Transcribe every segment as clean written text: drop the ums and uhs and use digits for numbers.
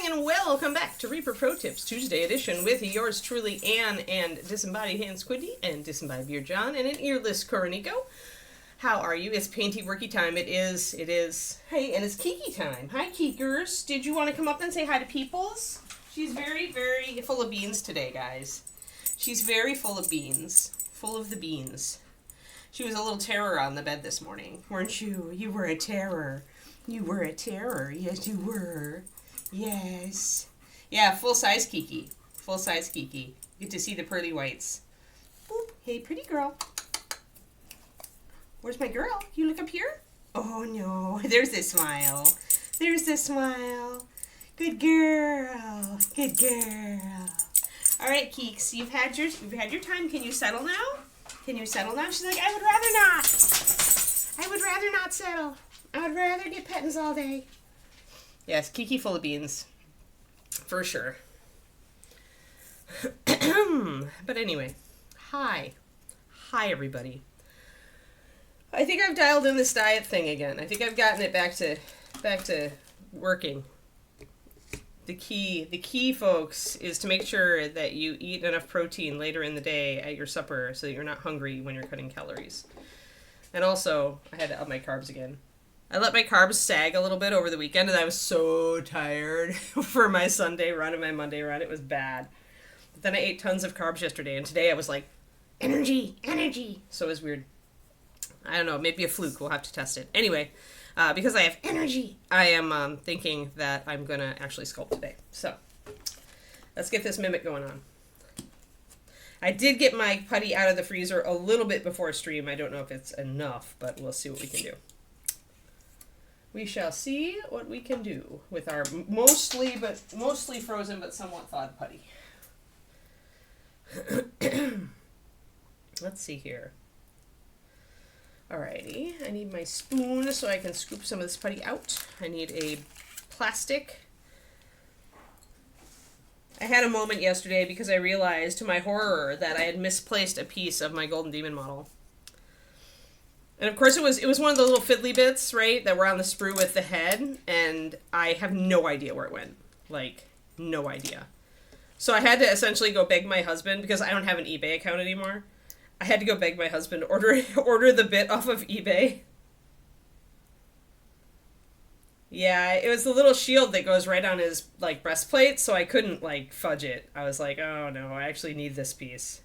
morning and welcome back to Reaper Pro Tips Tuesday edition with yours truly, Anne, and Disembodied Hands Quinty, and Disembodied Beard John, and an earless Coronico. How are you? It's painty worky time. It is. Hey, and it's Kiki time. Hi, Keekers. Did you want to come up and say hi to peoples? She's very, very full of beans today, guys. She's very full of beans. Full of the beans. She was a little terror on the bed this morning, weren't you? You were a terror. You were a terror. Yes, you were. Yes. Yeah, full-size Kiki. Full-size Kiki. Get to see the pearly whites. Boop. Hey, pretty girl. Where's my girl? You look up here? Oh, no. There's the smile. There's the smile. Good girl. Good girl. All right, Keeks, you've had your time. Can you settle now? Can you settle now? She's like, I would rather not. I would rather not settle. I would rather get pettins all day. Yes, Kiki full of beans. For sure. But anyway, hi. Hi, everybody. I think I've dialed in this diet thing again. I think I've gotten it back to working. The key, folks, is to make sure that you eat enough protein later in the day at your supper so that you're not hungry when you're cutting calories. And also, I had to up my carbs again. I let my carbs sag a little bit over the weekend, and I was so tired for my Sunday run and my Monday run. It was bad. But then I ate tons of carbs yesterday, and today I was like, energy. So it was weird. I don't know, maybe a fluke. We'll have to test it. Anyway, because I have energy, I am thinking that I'm going to actually sculpt today. So let's get this mimic going on. I did get my putty out of the freezer a little bit before stream. I don't know if it's enough, but we'll see what we can do. We shall see what we can do with our mostly frozen but somewhat thawed putty. Let's see here. Alrighty, I need my spoon so I can scoop some of this putty out. I need a plastic. I had a moment yesterday because I realized to my horror that I had misplaced a piece of my Golden Demon model. And of course it was one of the little fiddly bits, right, that were on the sprue with the head, and I have no idea where it went. Like, no idea. So I had to essentially go beg my husband, because I don't have an eBay account anymore. I had to go beg my husband to order the bit off of eBay. Yeah, it was the little shield that goes right on his, like, breastplate, so I couldn't, like, fudge it. I was like, oh no, I actually need this piece.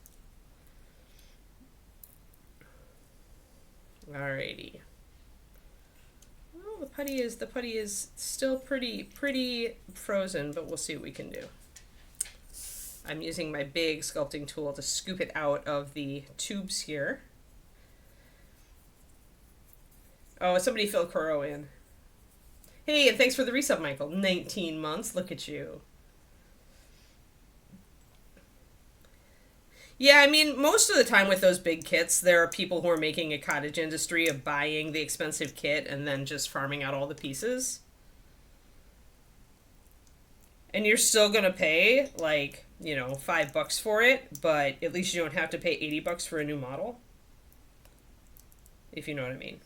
Alrighty. Well, the putty is still pretty frozen, but we'll see what we can do. I'm using my big sculpting tool to scoop it out of the tubes here. Oh, somebody filled Koro in. Hey, and thanks for the resub, Michael. 19 months. Look at you. Yeah, I mean, most of the time with those big kits, there are people who are making a cottage industry of buying the expensive kit and then just farming out all the pieces. And you're still gonna pay, like, you know, $5 for it, but at least you don't have to pay $80 for a new model. If you know what I mean.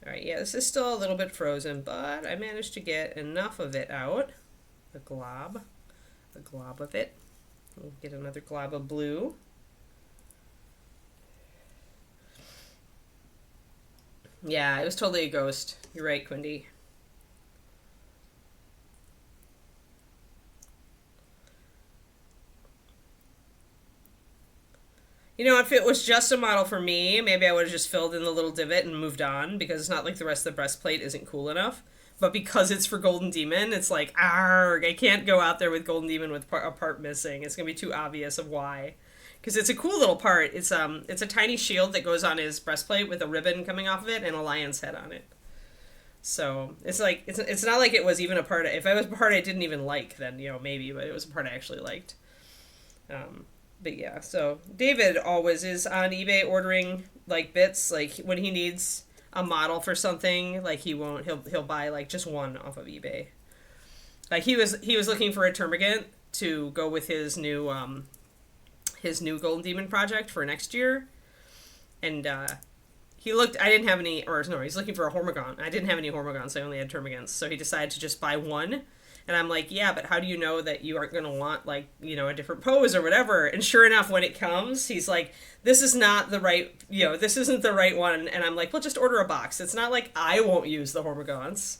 Alright, yeah, this is still a little bit frozen, but I managed to get enough of it out. A glob of it. We'll get another glob of blue. Yeah, it was totally a ghost. You're right, Quindy. You know, if it was just a model for me, maybe I would have just filled in the little divot and moved on, because it's not like the rest of the breastplate isn't cool enough. But because it's for Golden Demon, it's like, argh, I can't go out there with Golden Demon with a part missing. It's going to be too obvious of why. Because it's a cool little part. It's a tiny shield that goes on his breastplate with a ribbon coming off of it and a lion's head on it. So, it's like, it's not like it was even a part, if it was a part I didn't even like, then, you know, maybe, but it was a part I actually liked. But yeah, so David always is on eBay ordering, like, bits, like, when he needs a model for something, like, he'll buy, like, just one off of eBay. Like, he was looking for a termagant to go with his new Golden Demon project for next year, and he looked, I didn't have any, or no, he's looking for a Hormigaunt. I didn't have any Hormigauts, so I only had Termagants. So he decided to just buy one. And I'm like, yeah, but how do you know that you aren't going to want, like, you know, a different pose or whatever? And sure enough, when it comes, he's like, this is not the right, you know, this isn't the right one. And I'm like, well, just order a box. It's not like I won't use the Hormagaunts.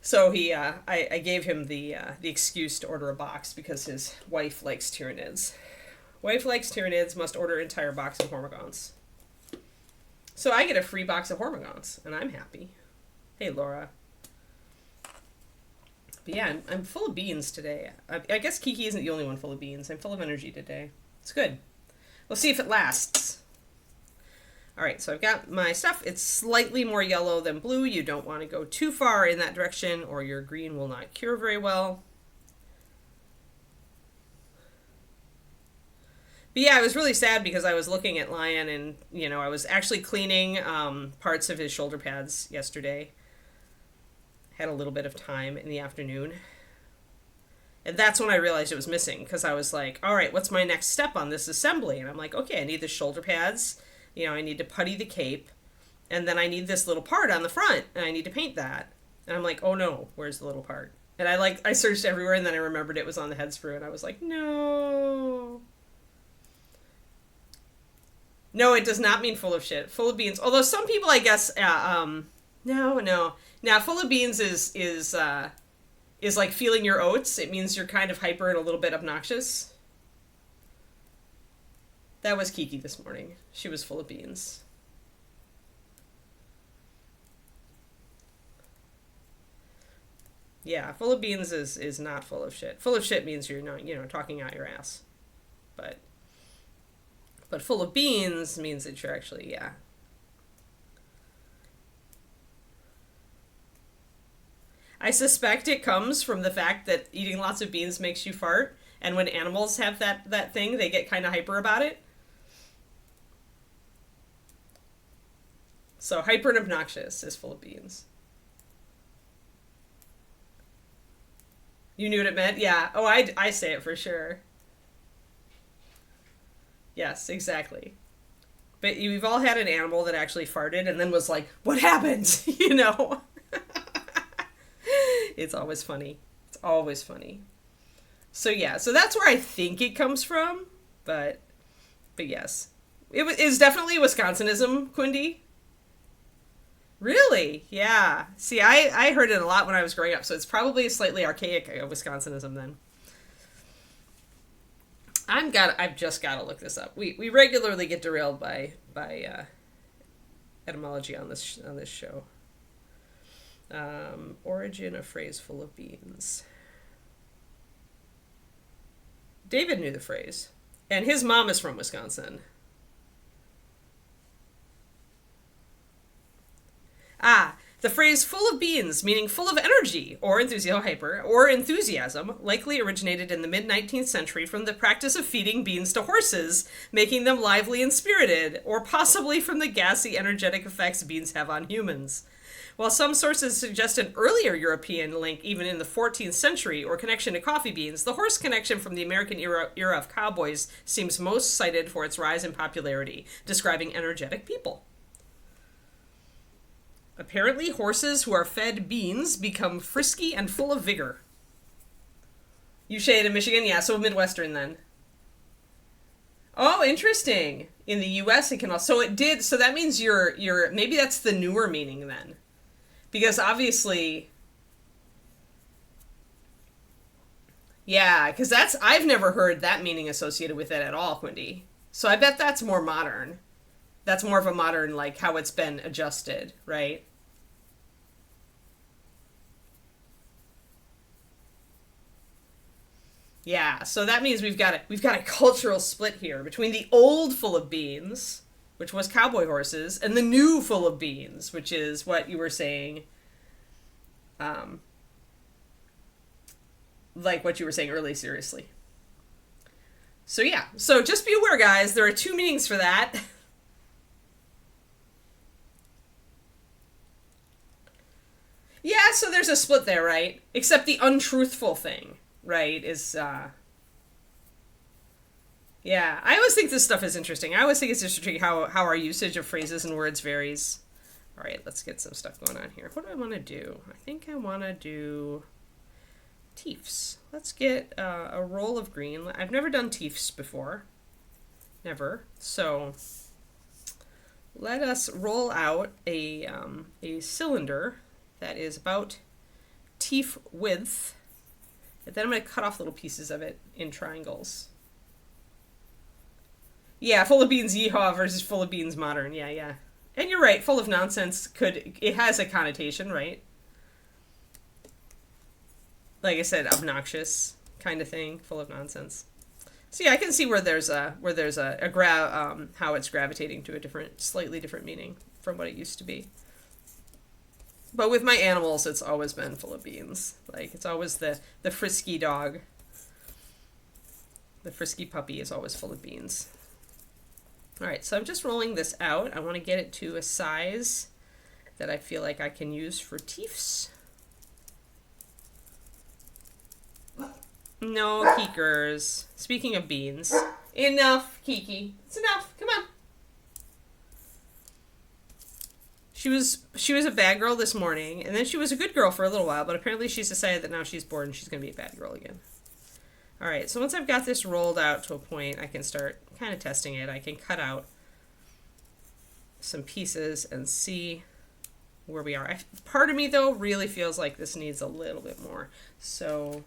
So I gave him the excuse to order a box because his wife likes Tyranids. Wife likes Tyranids, must order entire box of Hormagaunts. So I get a free box of Hormagaunts, and I'm happy. Hey, Laura. But yeah, I'm full of beans today. I guess Kiki isn't the only one full of beans. I'm full of energy today. It's good. We'll see if it lasts. Alright, so I've got my stuff. It's slightly more yellow than blue. You don't want to go too far in that direction, or your green will not cure very well. But yeah, I was really sad because I was looking at Lion and, you know, I was actually cleaning parts of his shoulder pads yesterday. Had a little bit of time in the afternoon. And that's when I realized it was missing because I was like, all right, what's my next step on this assembly? And I'm like, okay, I need the shoulder pads. You know, I need to putty the cape. And then I need this little part on the front and I need to paint that. And I'm like, oh no, where's the little part? And I searched everywhere and then I remembered it was on the head sprue and I was like, no. No, it does not mean full of shit. Full of beans. Although some people, I guess, no. Now, full of beans is like feeling your oats. It means you're kind of hyper and a little bit obnoxious. That was Kiki this morning. She was full of beans. Yeah, full of beans is not full of shit. Full of shit means you're not, you know, talking out your ass. But full of beans means that you're actually, yeah. I suspect it comes from the fact that eating lots of beans makes you fart. And when animals have that thing, they get kind of hyper about it. So hyper and obnoxious is full of beans. You knew what it meant? Yeah. Oh, I say it for sure. Yes, exactly. But you've all had an animal that actually farted and then was like, what happened? You know? It's always funny. It's always funny. So yeah, so that's where I think it comes from. But yes. It's definitely Wisconsinism, Quindy. Really? Yeah. See, I heard it a lot when I was growing up, so it's probably a slightly archaic Wisconsinism then. I've just got to look this up. We regularly get derailed by etymology on this show. Origin of phrase full of beans. David knew the phrase, and his mom is from Wisconsin. The phrase full of beans, meaning full of energy, or enthusiasm, likely originated in the mid-19th century from the practice of feeding beans to horses, making them lively and spirited, or possibly from the gassy, energetic effects beans have on humans. While some sources suggest an earlier European link even in the 14th century or connection to coffee beans, the horse connection from the American era of cowboys seems most cited for its rise in popularity, describing energetic people. Apparently, horses who are fed beans become frisky and full of vigor. You say it in Michigan? Yeah, so Midwestern then. Oh, interesting. In the U.S. it can also... So it did... So that means you're... Maybe that's the newer meaning then. Because obviously... Yeah, because that's... I've never heard that meaning associated with it at all, Quindy. So I bet that's more modern. That's more of a modern, like, how it's been adjusted, right? Yeah, so that means we've got a cultural split here between the old full of beans, which was cowboy horses, and the new full of beans, which is what you were saying, like what you were saying early, seriously. So yeah, so just be aware, guys, there are two meanings for that. Yeah, so there's a split there, right? Except the untruthful thing, right, is, Yeah, I always think this stuff is interesting. I always think it's interesting how our usage of phrases and words varies. All right, let's get some stuff going on here. What do I want to do? I think I want to do Teefs. Let's get a roll of green. I've never done Teefs before. Never. So let us roll out a cylinder that is about Teef width. And then I'm going to cut off little pieces of it in triangles. Yeah, full of beans yeehaw versus full of beans modern. Yeah, yeah. And you're right, full of nonsense it has a connotation, right? Like I said, obnoxious kind of thing, full of nonsense. So yeah, I can see where there's how it's gravitating to a slightly different meaning from what it used to be. But with my animals, it's always been full of beans. Like, it's always the frisky dog. The frisky puppy is always full of beans. All right, so I'm just rolling this out. I want to get it to a size that I feel like I can use for Teefs. No keekers. Speaking of beans. Enough, Kiki. It's enough. Come on. She was a bad girl this morning, and then she was a good girl for a little while, but apparently she's decided that now she's bored and she's going to be a bad girl again. All right, so once I've got this rolled out to a point, I can start kind of testing it. I can cut out some pieces and see where we are. Part of me, though, really feels like this needs a little bit more. So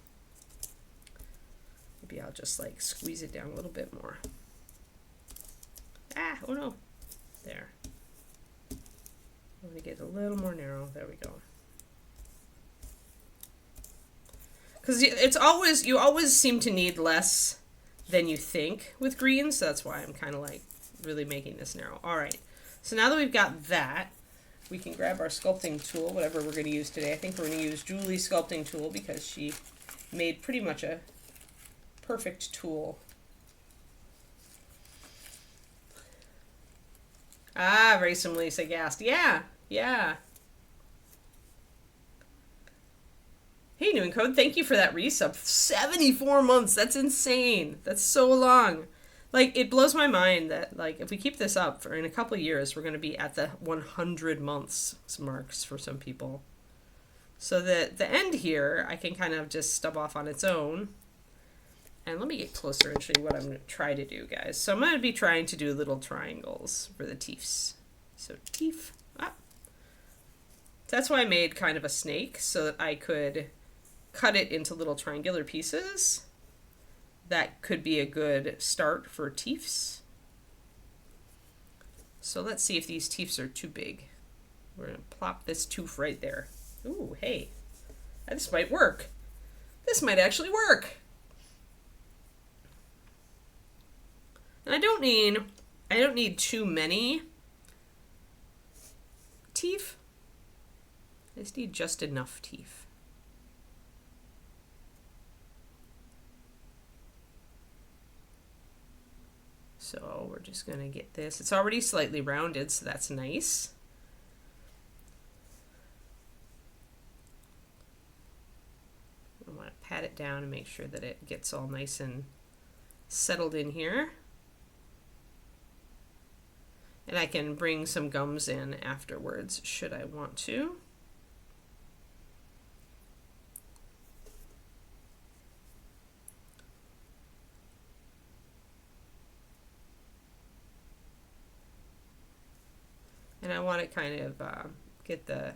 maybe I'll just like squeeze it down a little bit more. Ah, oh no. There. I'm going to get a little more narrow. There we go. Because you always seem to need less than you think with greens, so that's why I'm kind of like really making this narrow. All right, so now that we've got that, we can grab our sculpting tool, whatever we're going to use today. I think we're going to use Julie's sculpting tool because she made pretty much a perfect tool. Ah, very similarly sagast. Yeah, yeah. Hey, New Encode, thank you for that resub. 74 months. That's insane. That's so long. Like, it blows my mind that, like, if we keep this up for in a couple of years, we're going to be at the 100 months marks for some people. So the end here, I can kind of just stub off on its own. And let me get closer and show you what I'm going to try to do, guys. So I'm going to be trying to do little triangles for the Teefs. So Teef. Ah. That's why I made kind of a snake, so that I could cut it into little triangular pieces. That could be a good start for Teefs. So let's see if these Teefs are too big. We're going to plop this tooth right there. Ooh, hey. This might work. This might actually work. And I don't need too many teeth. I just need just enough teeth. So we're just going to get this. It's already slightly rounded, so that's nice. I want to pat it down and make sure that it gets all nice and settled in here. And I can bring some gums in afterwards, should I want to. And I want to kind of get the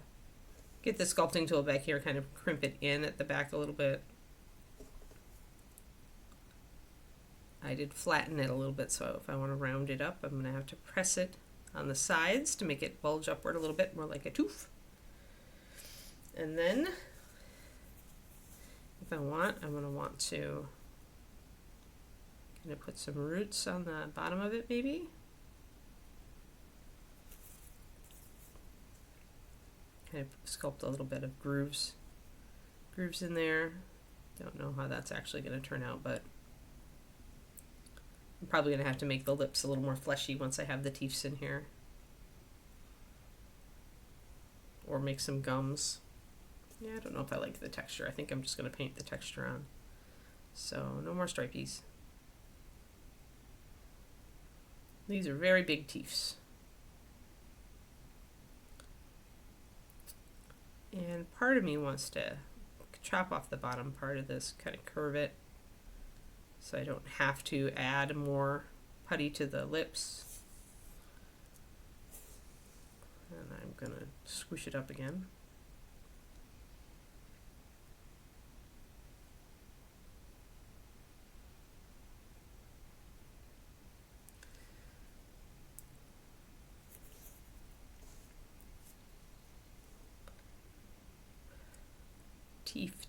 sculpting tool back here, kind of crimp it in at the back a little bit. I did flatten it a little bit, so if I want to round it up, I'm going to have to press it on the sides to make it bulge upward a little bit, more like a tooth. And then, if I want, I'm going to want to kind of put some roots on the bottom of it, maybe. Kind of sculpt a little bit of grooves in there. Don't know how that's actually going to turn out, but I'm probably going to have to make the lips a little more fleshy once I have the teeth in here. Or make some gums. Yeah, I don't know if I like the texture. I think I'm just going to paint the texture on. So, no more stripies. These are very big teeths. And part of me wants to chop off the bottom part of this, kind of curve it, so I don't have to add more putty to the lips. And I'm gonna squish it up again.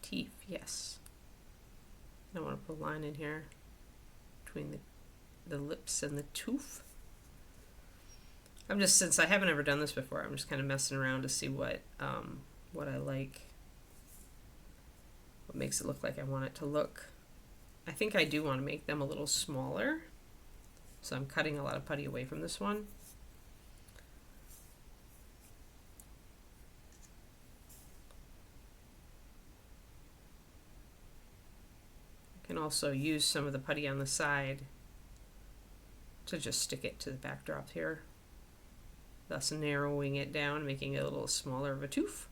Teeth, yes. I want to put a line in here between the lips and the tooth. Since I haven't ever done this before, I'm just kind of messing around to see what I like, what makes it look like I want it to look. I think I do want to make them a little smaller, so I'm cutting a lot of putty away from this one. Can also use some of the putty on the side to just stick it to the backdrop here, thus narrowing it down, making it a little smaller of a tooth.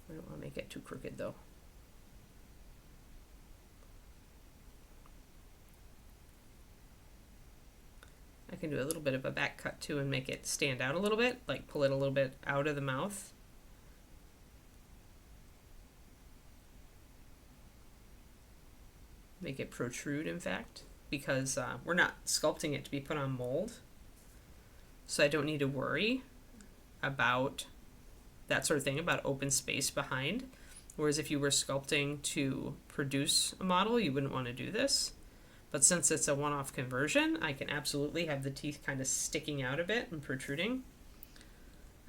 I don't want to make it too crooked though. I can do a little bit of a back cut too and make it stand out a little bit, like pull it a little bit out of the mouth. Make it protrude, in fact, because we're not sculpting it to be put on mold. So I don't need to worry about that sort of thing, about open space behind. Whereas if you were sculpting to produce a model, you wouldn't want to do this. But since it's a one-off conversion, I can absolutely have the teeth kind of sticking out a bit and protruding.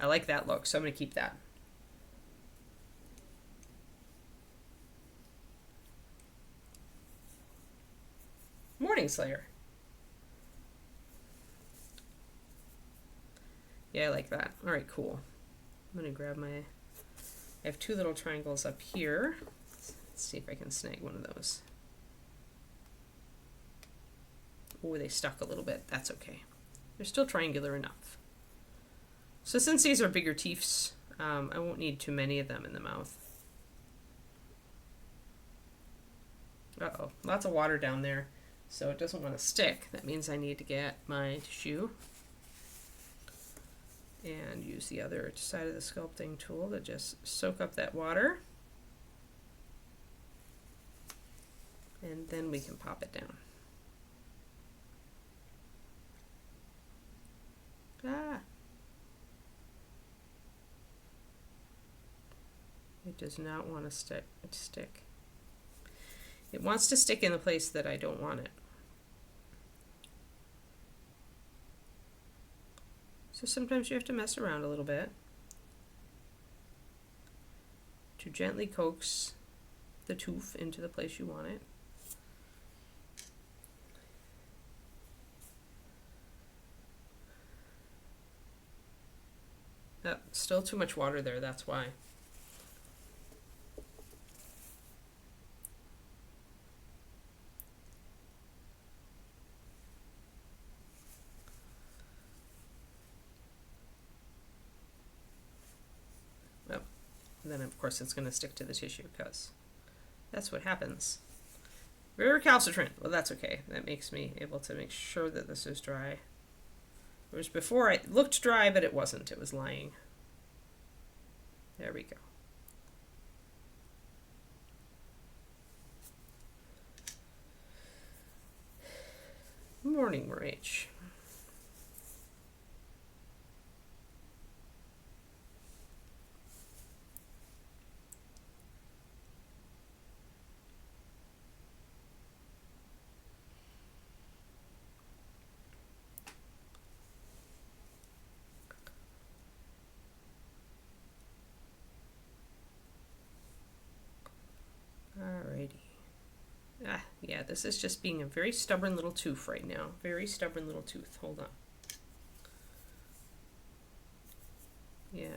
I like that look, so I'm going to keep that. Morning Slayer. Yeah, I like that. All right, cool. I'm going to grab my... I have two little triangles up here. Let's see if I can snag one of those. Oh, they stuck a little bit. That's okay. They're still triangular enough. So since these are bigger teeths, I won't need too many of them in the mouth. Uh-oh, lots of water down there, so it doesn't want to stick. That means I need to get my tissue and use the other side of the sculpting tool to just soak up that water. And then we can pop it down. Ah! It does not want to stick. It wants to stick in the place that I don't want it. So sometimes you have to mess around a little bit to gently coax the tooth into the place you want it. Oh, still too much water there, that's why. Oh, and then of course it's going to stick to the tissue because that's what happens. Very recalcitrant. Well, that's okay. That makes me able to make sure that this is dry. Whereas before it looked dry, but it wasn't. It was lying. There we go. Morning, Rach. Alrighty. Ah, yeah, this is just being a very stubborn little tooth right now. Very stubborn little tooth. Hold on. Yeah.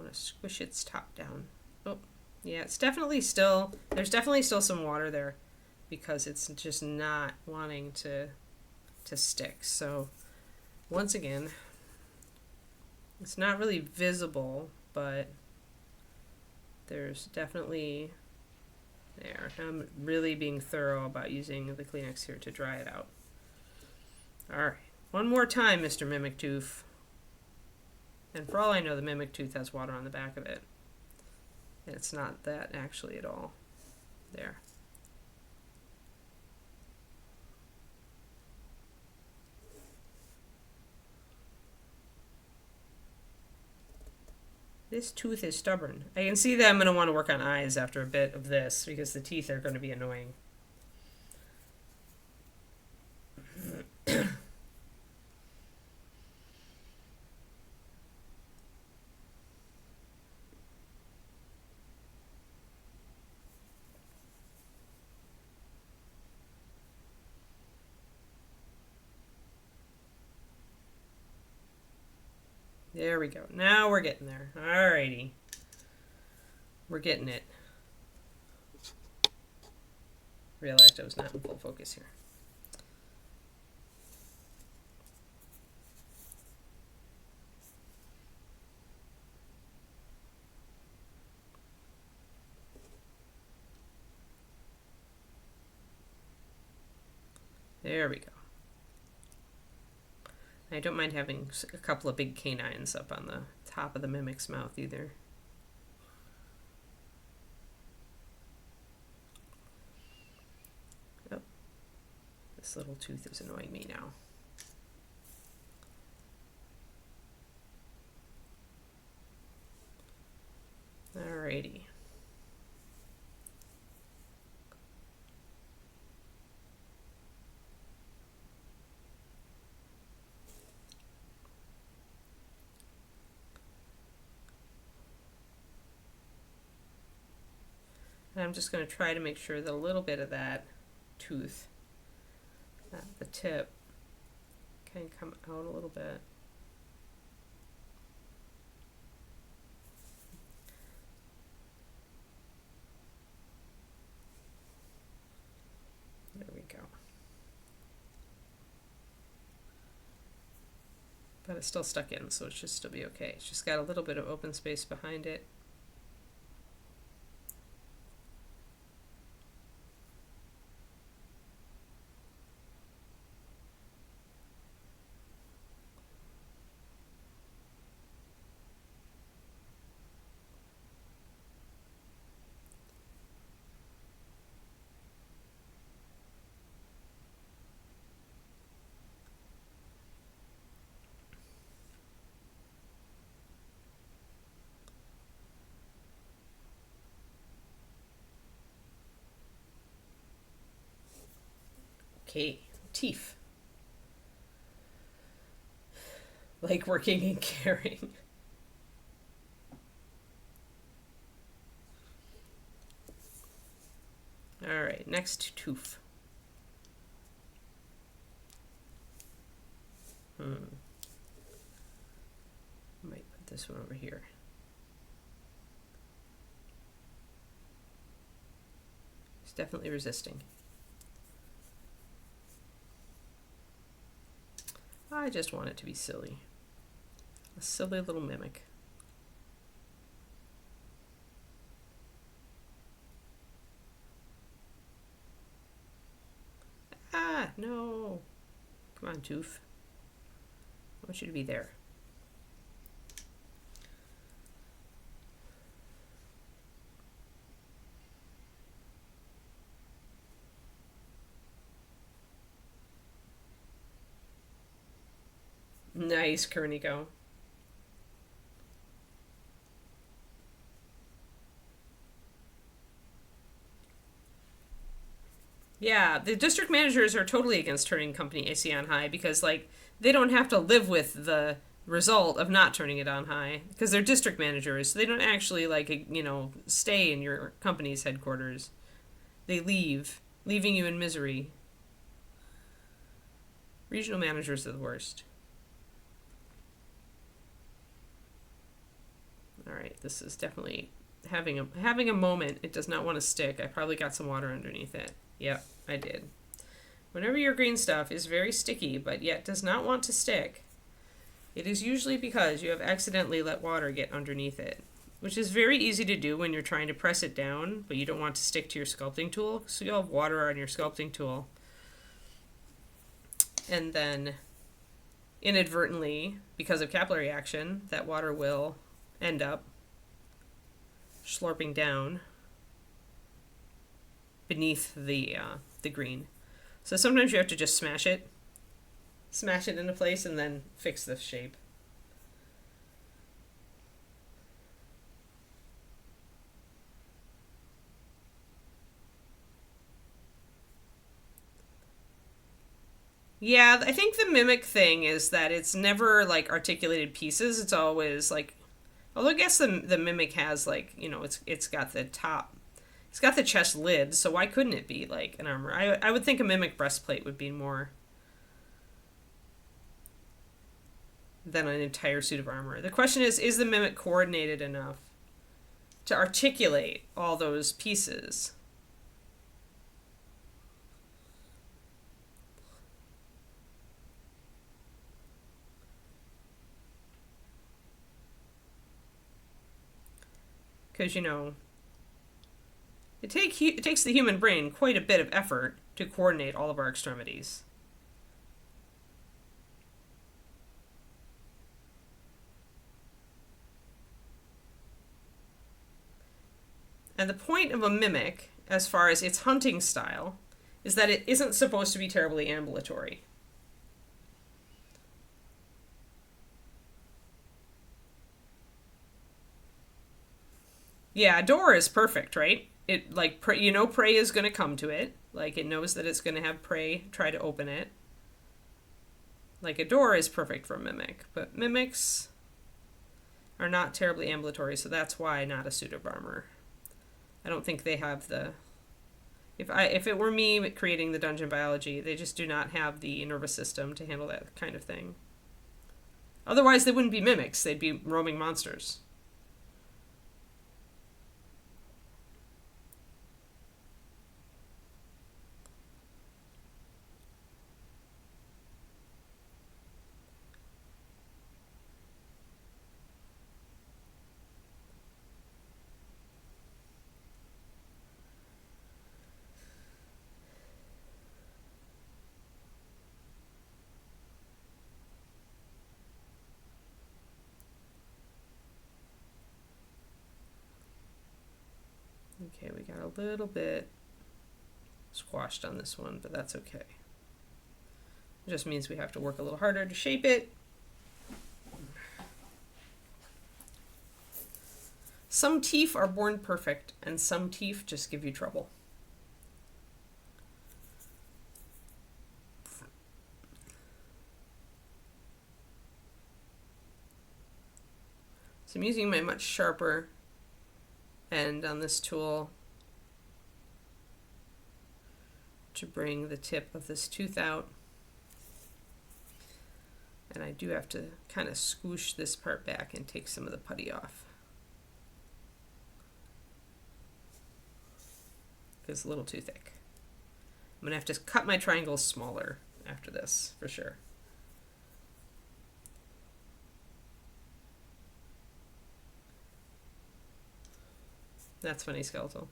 want to squish its top down. Oh, yeah, it's definitely still, there's definitely still some water there because it's just not wanting to stick. So once again, it's not really visible, but there's definitely there. I'm really being thorough about using the Kleenex here to dry it out. All right, one more time, Mr. Mimic Tooth. And for all I know, the Mimic Tooth has water on the back of it. And it's not that actually at all. There. This tooth is stubborn. I can see that I'm going to want to work on eyes after a bit of this because the teeth are going to be annoying. There we go. Now we're getting there. Alrighty. We're getting it. Realized I was not in full focus here. There we go. I don't mind having a couple of big canines up on the top of the mimic's mouth either. Oh, this little tooth is annoying me now. Alrighty. And I'm just going to try to make sure that a little bit of that tooth, the tip, can come out a little bit. There we go. But it's still stuck in, so it should still be okay. It's just got a little bit of open space behind it. Okay, teeth. Like working and caring. All right, next tooth. Might put this one over here. It's definitely resisting. I just want it to be silly. A silly little mimic. Ah, no. Come on, tooth. I want you to be there. Nice, Kernigo. Yeah, the district managers are totally against turning company AC on high because, like, they don't have to live with the result of not turning it on high because they're district managers. So they don't actually, like, you know, stay in your company's headquarters. They leave, leaving you in misery. Regional managers are the worst. All right, this is definitely having a moment. It does not want to stick. I probably got some water underneath it. Yep, I did. Whenever your green stuff is very sticky but yet does not want to stick, it is usually because you have accidentally let water get underneath it, which is very easy to do when you're trying to press it down, but you don't want to stick to your sculpting tool, so you'll have water on your sculpting tool. And then, inadvertently, because of capillary action, that water will end up slurping down beneath the green. So sometimes you have to just smash it into place, and then fix the shape. Yeah, I think the mimic thing is that it's never like articulated pieces. It's always like, although I guess the mimic has like, it's got the top, it's got the chest lid. So why couldn't it be like an armor? I would think a mimic breastplate would be more than an entire suit of armor. The question is the mimic coordinated enough to articulate all those pieces? Because, it takes the human brain quite a bit of effort to coordinate all of our extremities. And the point of a mimic, as far as its hunting style, is that it isn't supposed to be terribly ambulatory. Yeah, a door is perfect, right? It like prey is going to come to it. Like it knows that it's going to have prey try to open it. Like a door is perfect for a mimic, but mimics are not terribly ambulatory, so that's why not a suit of armor. I don't think they have the. If it were me creating the dungeon biology, they just do not have the nervous system to handle that kind of thing. Otherwise, they wouldn't be mimics; they'd be roaming monsters. Okay, we got a little bit squashed on this one, but that's okay. It just means we have to work a little harder to shape it. Some teeth are born perfect, and some teeth just give you trouble. So I'm using my much sharper end on this tool to bring the tip of this tooth out. And I do have to kind of squish this part back and take some of the putty off. It's a little too thick. I'm going to have to cut my triangles smaller after this, for sure. That's funny, Skeletal.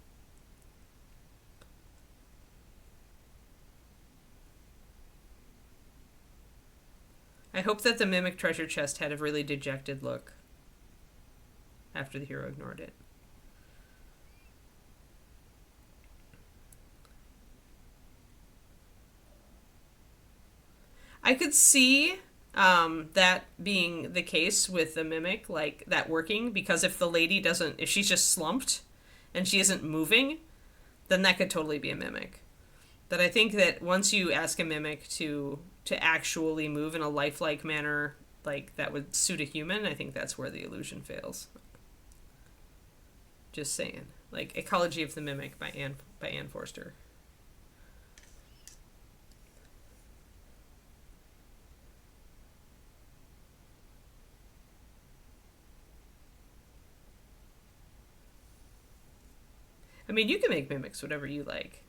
I hope that the mimic treasure chest had a really dejected look after the hero ignored it. I could see that being the case with the mimic, like that working, because if the lady doesn't, if she's just slumped and she isn't moving, then that could totally be a mimic. That I think that once you ask a mimic to actually move in a lifelike manner, like that would suit a human, I think that's where the illusion fails. Just saying. Like Ecology of the Mimic by Anne Forster. mean, you can make mimics whatever you like.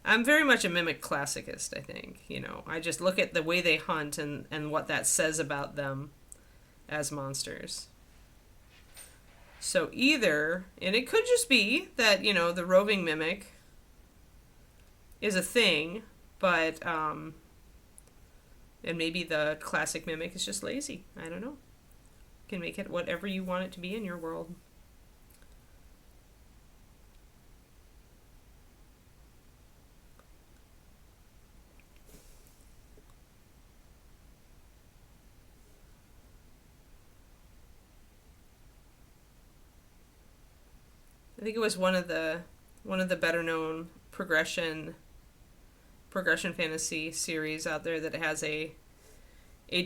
I'm very much a mimic classicist, I think. I just look at the way they hunt and what that says about them as monsters. So either, and it could just be that, the roving mimic is a thing, but, and maybe the classic mimic is just lazy. I don't know. You can make it whatever you want it to be in your world. I think it was one of the better known progression fantasy series out there that has a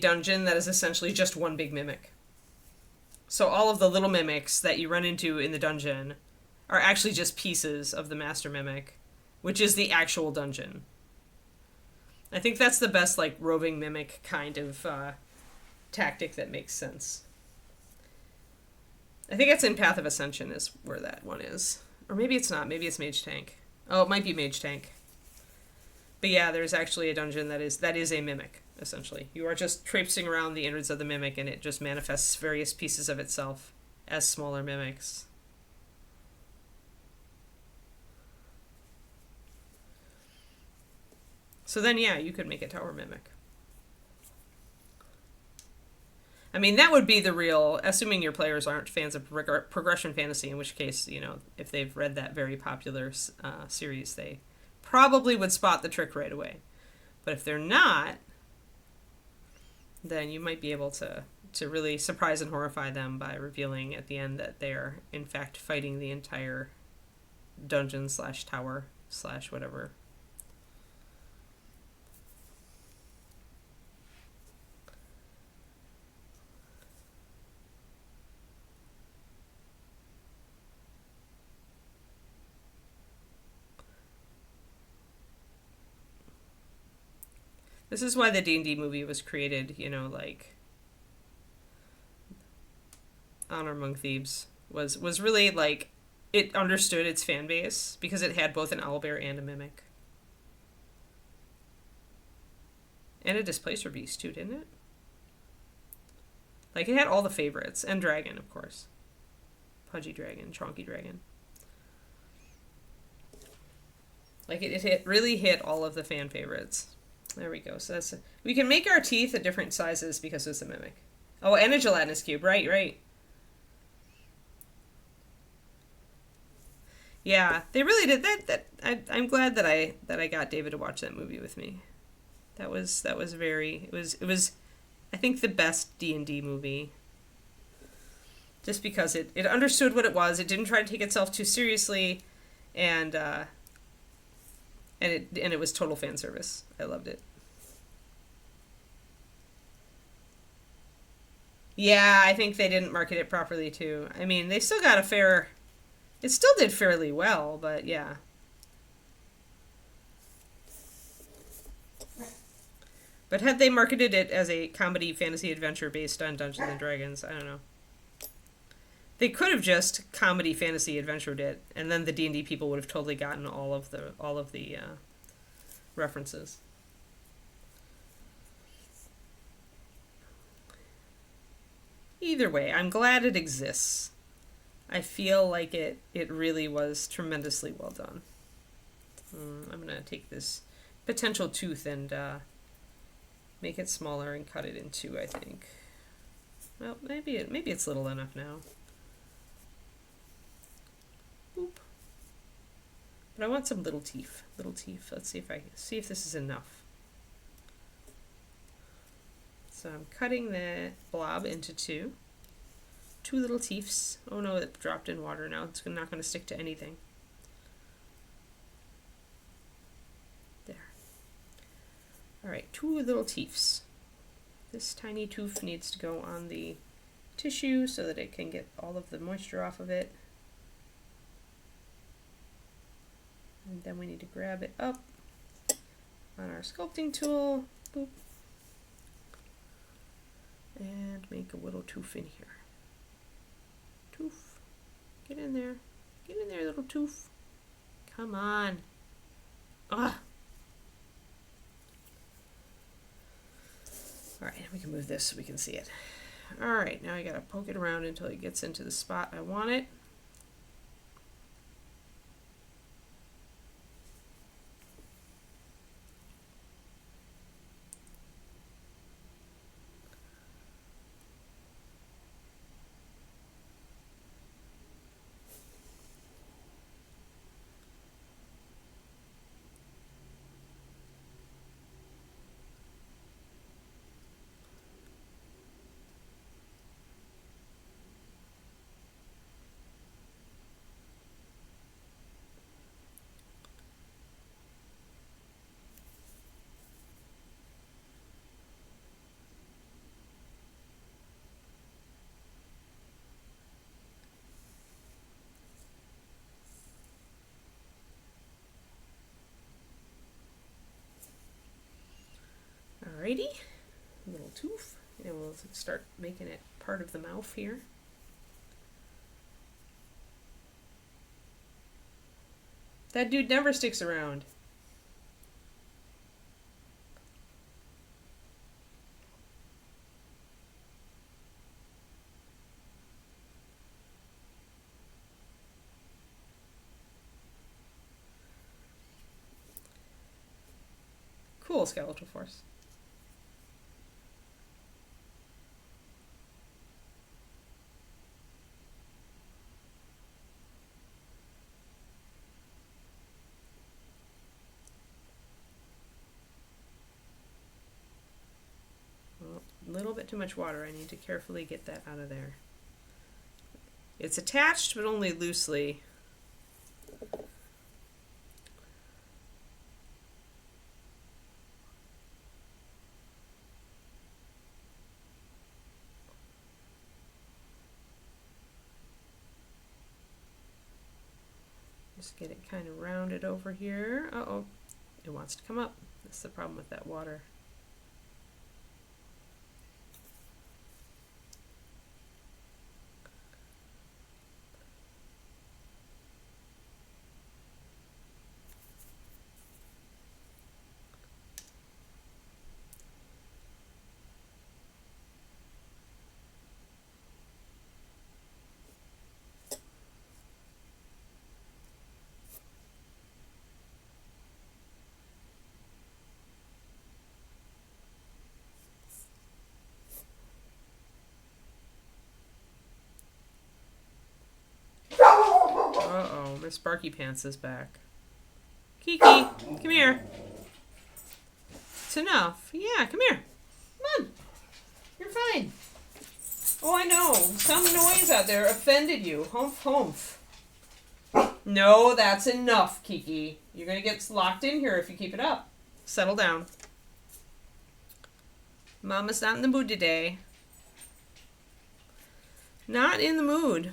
dungeon that is essentially just one big mimic. So all of the little mimics that you run into in the dungeon are actually just pieces of the master mimic, which is the actual dungeon. I think that's the best roving mimic kind of tactic that makes sense. I think it's in Path of Ascension is where that one is. Or maybe it's not. Maybe it's Mage Tank. Oh, it might be Mage Tank. But yeah, there's actually a dungeon that is a mimic, essentially. You are just traipsing around the innards of the mimic, and it just manifests various pieces of itself as smaller mimics. So then, yeah, you could make a tower mimic. I mean, that would be the real, assuming your players aren't fans of progression fantasy, in which case, if they've read that very popular series, they probably would spot the trick right away. But if they're not, then you might be able to really surprise and horrify them by revealing at the end that they're, in fact, fighting the entire dungeon / tower / whatever. This is why the D&D movie was created, Honor Among Thieves was really it understood its fan base because it had both an owlbear and a mimic. And a displacer beast too, didn't it? It had all the favorites. And dragon, of course. Pudgy dragon, chonky dragon. It really hit all of the fan favorites. There we go. So we can make our teeth at different sizes because it's a mimic. Oh, and a gelatinous cube. Right. Yeah, they really did that. I'm glad that I got David to watch that movie with me. That was very. It was I think the best D&D movie. Just because it understood what it was. It didn't try to take itself too seriously, and it was total fan service. I loved it. Yeah, I think they didn't market it properly too. I mean, they still got it still did fairly well, but yeah. But had they marketed it as a comedy fantasy adventure based on Dungeons and Dragons, I don't know. They could have just comedy fantasy adventured it, and then the D&D people would have totally gotten all of the references. Either way, I'm glad it exists. I feel like it really was tremendously well done. I'm going to take this potential tooth and make it smaller and cut it in two, I think. Well, maybe it's little enough now. Boop. But I want some little teeth. Let's see if this is enough. So I'm cutting the blob into two little teeths. Oh no, it dropped in water now. It's not going to stick to anything. There. Alright, two little teeths. This tiny tooth needs to go on the tissue so that it can get all of the moisture off of it. And then we need to grab it up on our sculpting tool. Boop. And make a little tooth in here. Tooth. Get in there. Get in there, little tooth. Come on. Ugh. Alright, we can move this so we can see it. Alright, now I gotta poke it around until it gets into the spot I want it. Alrighty, little tooth, and we'll start making it part of the mouth here. That dude never sticks around. Cool, skeletal force. A little bit too much water. I need to carefully get that out of there. It's attached, but only loosely. Just get it kind of rounded over here. Uh-oh, it wants to come up. That's the problem with that water. Uh-oh, Miss Sparky Pants is back. Kiki, come here. It's enough. Yeah, come here. Come on. You're fine. Oh, I know. Some noise out there offended you. Humph, humph. No, that's enough, Kiki. You're going to get locked in here if you keep it up. Settle down. Mama's not in the mood today. Not in the mood.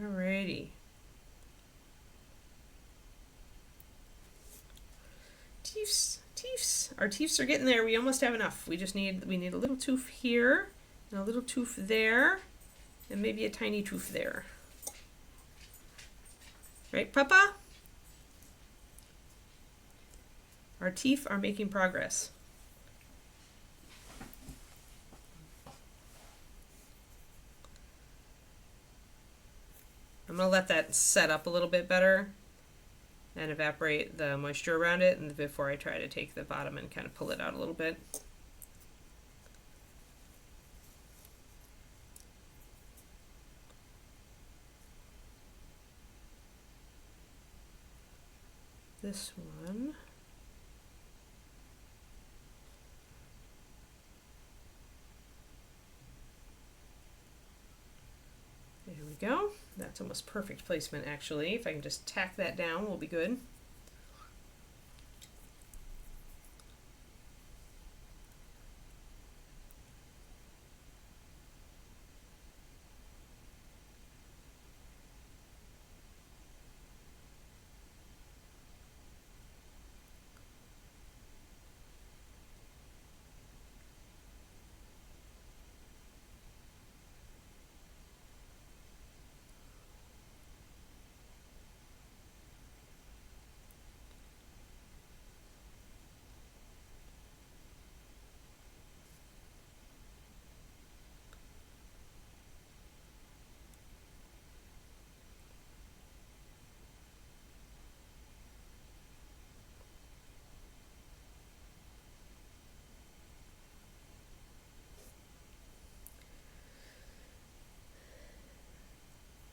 Alrighty. Teeths. Our teeths are getting there. We almost have enough. We need a little tooth here, and a little tooth there, and maybe a tiny tooth there. Right, Papa? Our teeth are making progress. I'm going to let that set up a little bit better and evaporate the moisture around it, and before I try to take the bottom and kind of pull it out a little bit. This one. There we go. That's almost perfect placement, actually. If I can just tack that down, we'll be good.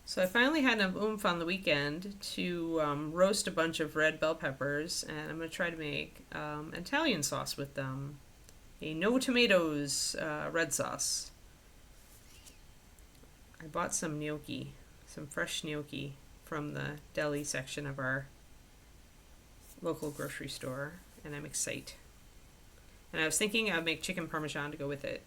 So I finally had enough oomph on the weekend to roast a bunch of red bell peppers, and I'm going to try to make Italian sauce with them. A no tomatoes red sauce. I bought some gnocchi, some fresh gnocchi from the deli section of our local grocery store, and I'm excited. And I was thinking I'd make chicken parmesan to go with it.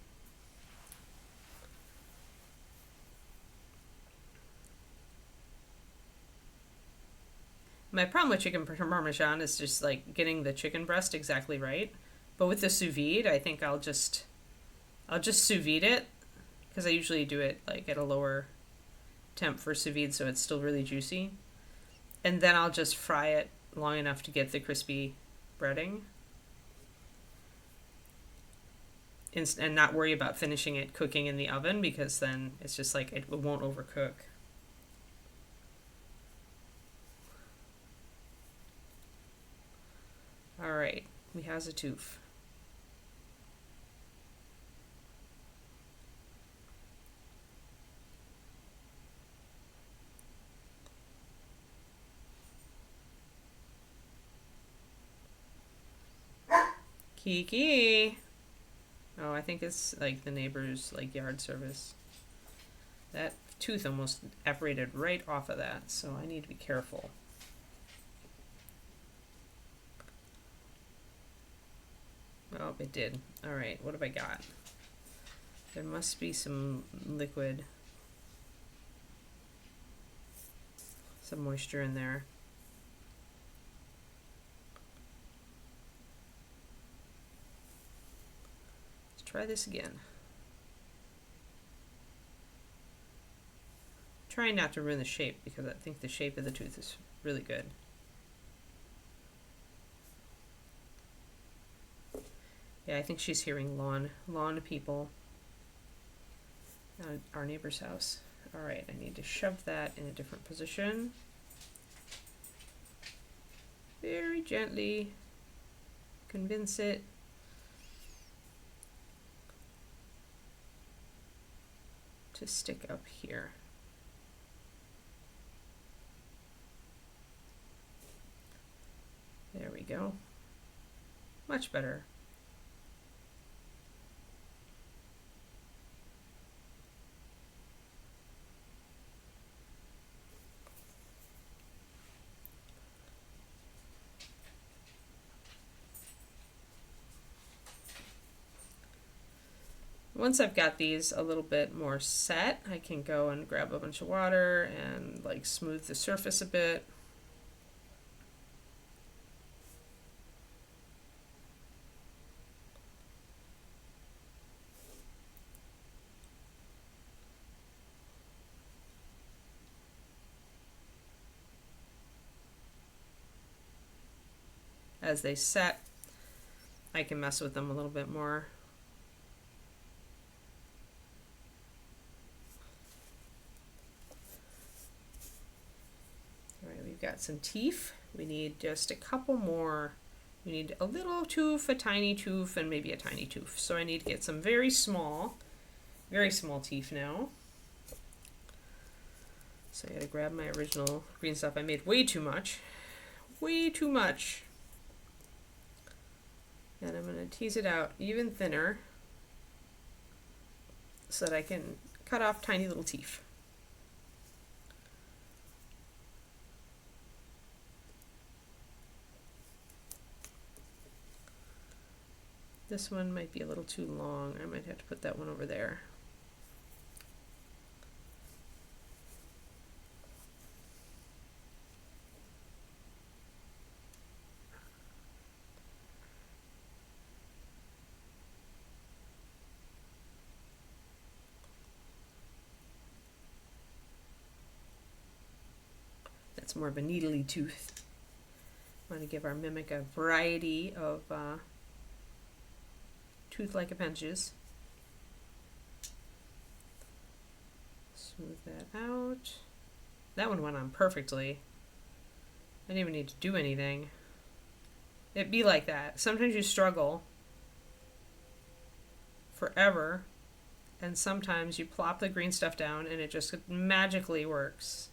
My problem with chicken parmesan is just like getting the chicken breast exactly right. But with the sous vide, I think I'll just sous vide it because I usually do it like at a lower temp for sous vide, so it's still really juicy. And then I'll just fry it long enough to get the crispy breading, and not worry about finishing it cooking in the oven, because then it's just like it won't overcook. All right, we has a tooth. Kiki. Oh, I think it's like the neighbor's like yard service. That tooth almost evaporated right off of that, so I need to be careful. Oh, it did. All right, what have I got? There must be some liquid, some moisture in there. Let's try this again. Trying not to ruin the shape because I think the shape of the tooth is really good. Yeah, I think she's hearing lawn people at our neighbor's house. All right, I need to shove that in a different position. Very gently convince it. To stick up here. There we go. Much better. Once I've got these a little bit more set, I can go and grab a bunch of water and like smooth the surface a bit. As they set, I can mess with them a little bit more. We've got some teeth. We need just a couple more. We need a little tooth, a tiny tooth, and maybe a tiny tooth. So I need to get some very small teeth now. So I gotta grab my original green stuff. I made way too much. Way too much. And I'm gonna tease it out even thinner so that I can cut off tiny little teeth. This one might be a little too long. I might have to put that one over there. That's more of a needly tooth. I want to give our mimic a variety of tooth-like appendages. Smooth that out. That one went on perfectly. I didn't even need to do anything. It'd be like that. Sometimes you struggle forever and sometimes you plop the green stuff down and it just magically works.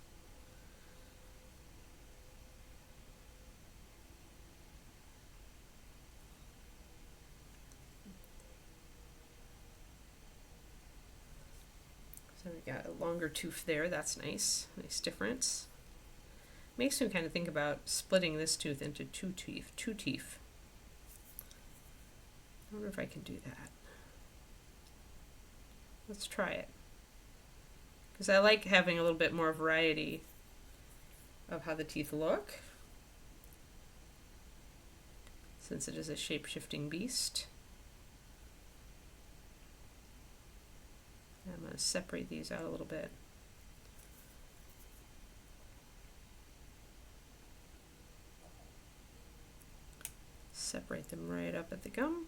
So we got a longer tooth there. That's nice. Nice difference. Makes me kind of think about splitting this tooth into two teeth. I wonder if I can do that. Let's try it. Because I like having a little bit more variety of how the teeth look, since it is a shape-shifting beast. I'm going to separate these out a little bit. Separate them right up at the gum.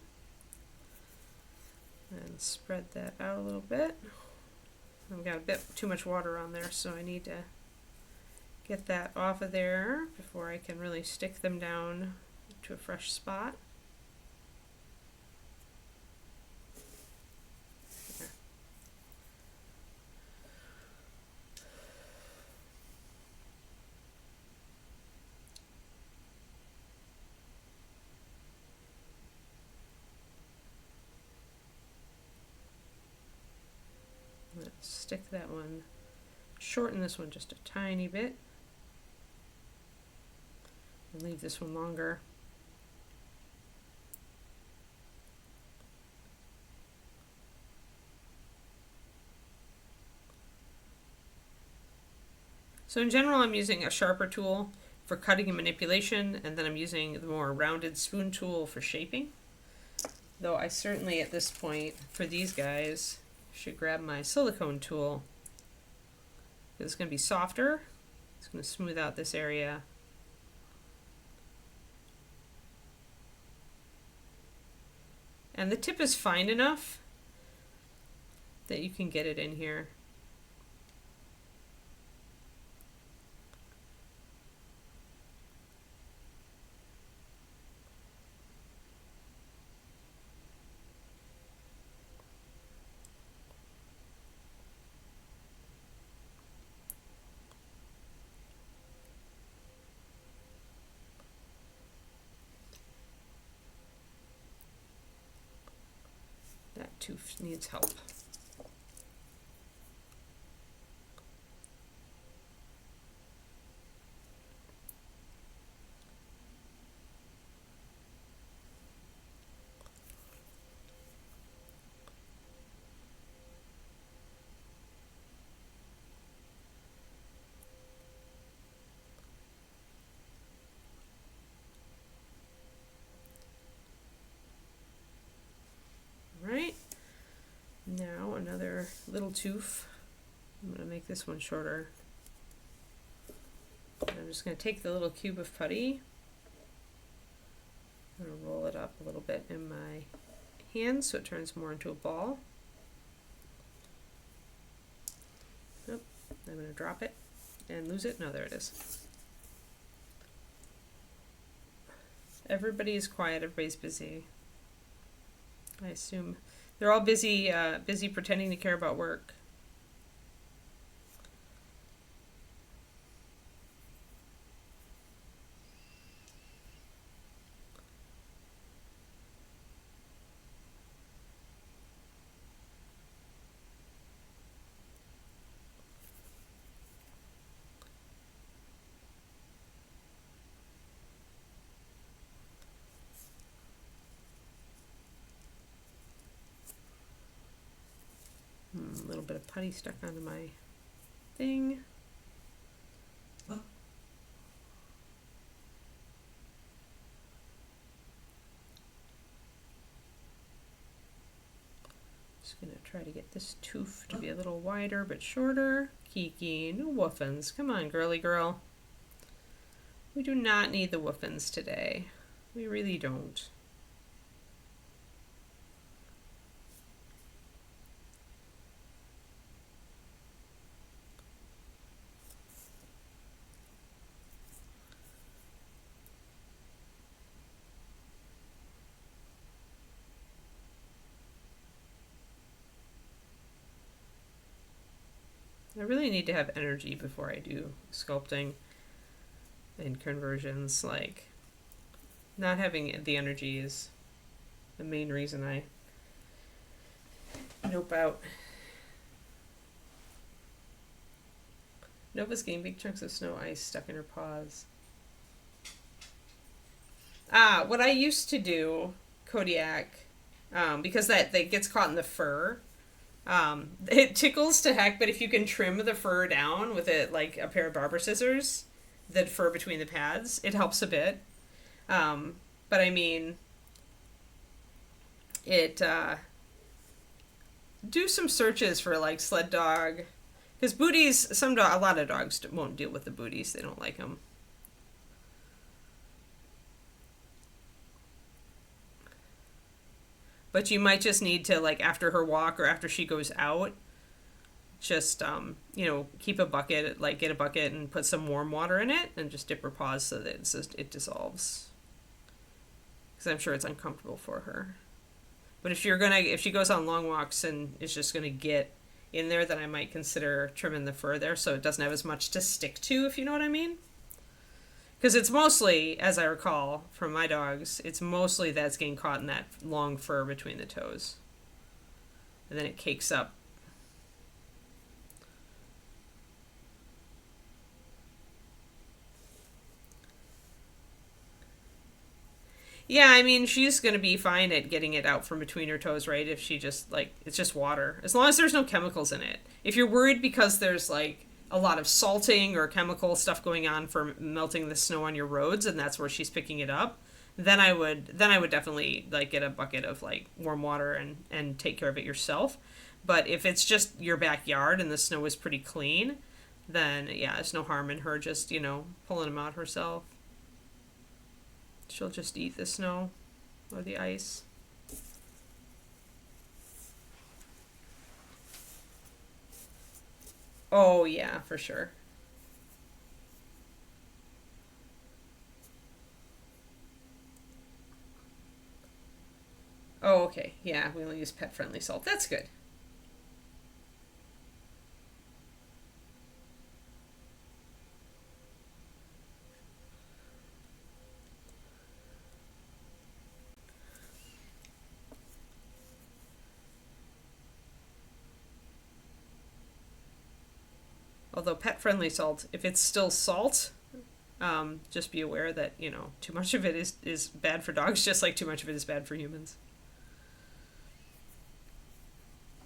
And spread that out a little bit. I've got a bit too much water on there, so I need to get that off of there before I can really stick them down to a fresh spot. Stick that one, shorten this one just a tiny bit, and leave this one longer. So in general, I'm using a sharper tool for cutting and manipulation, and then I'm using the more rounded spoon tool for shaping. Though I certainly at this point, for these guys, should grab my silicone tool. It's going to be softer. It's going to smooth out this area. And the tip is fine enough that you can get it in here. That tooth needs help. Right, now another little tooth. I'm going to make this one shorter. I'm just going to take the little cube of putty. I'm going to roll it up a little bit in my hand so it turns more into a ball. Oh, I'm going to drop it and lose it. No, there it is. Everybody is quiet, everybody's busy. I assume they're all busy pretending to care about work. A little bit of putty stuck onto my thing. Just gonna try to get this tooth to be a little wider but shorter. Kiki, no woofins. Come on, girly girl. We do not need the woofins today. We really don't. I really need to have energy before I do sculpting and conversions. Like, not having the energy is the main reason I nope out. Nova's getting big chunks of snow ice stuck in her paws. What I used to do, Kodiak, because that gets caught in the fur. It tickles to heck, but if you can trim the fur down with like a pair of barber scissors, the fur between the pads, it helps a bit. But I mean, do some searches for like sled dog, because booties, a lot of dogs won't deal with the booties. They don't like them. But you might just need to, like, after her walk or after she goes out, just, keep a bucket, like, get a bucket and put some warm water in it and just dip her paws so that it dissolves. Because I'm sure it's uncomfortable for her. But if she goes on long walks and is just going to get in there, then I might consider trimming the fur there so it doesn't have as much to stick to, if you know what I mean. Because it's mostly, as I recall from my dogs, it's mostly that's getting caught in that long fur between the toes. And then it cakes up. Yeah, I mean, she's going to be fine at getting it out from between her toes, right? If she just, like, it's just water. As long as there's no chemicals in it. If you're worried because there's, like, a lot of salting or chemical stuff going on for melting the snow on your roads, and that's where she's picking it up, then I would definitely, like, get a bucket of, like, warm water and take care of it yourself. But if it's just your backyard and the snow is pretty clean, then yeah, there's no harm in her just, pulling them out herself. She'll just eat the snow or the ice. Oh, yeah, for sure. Oh, okay. Yeah, we only use pet-friendly salt. That's good. Although pet-friendly salt, if it's still salt, just be aware that, too much of it is bad for dogs, just like too much of it is bad for humans.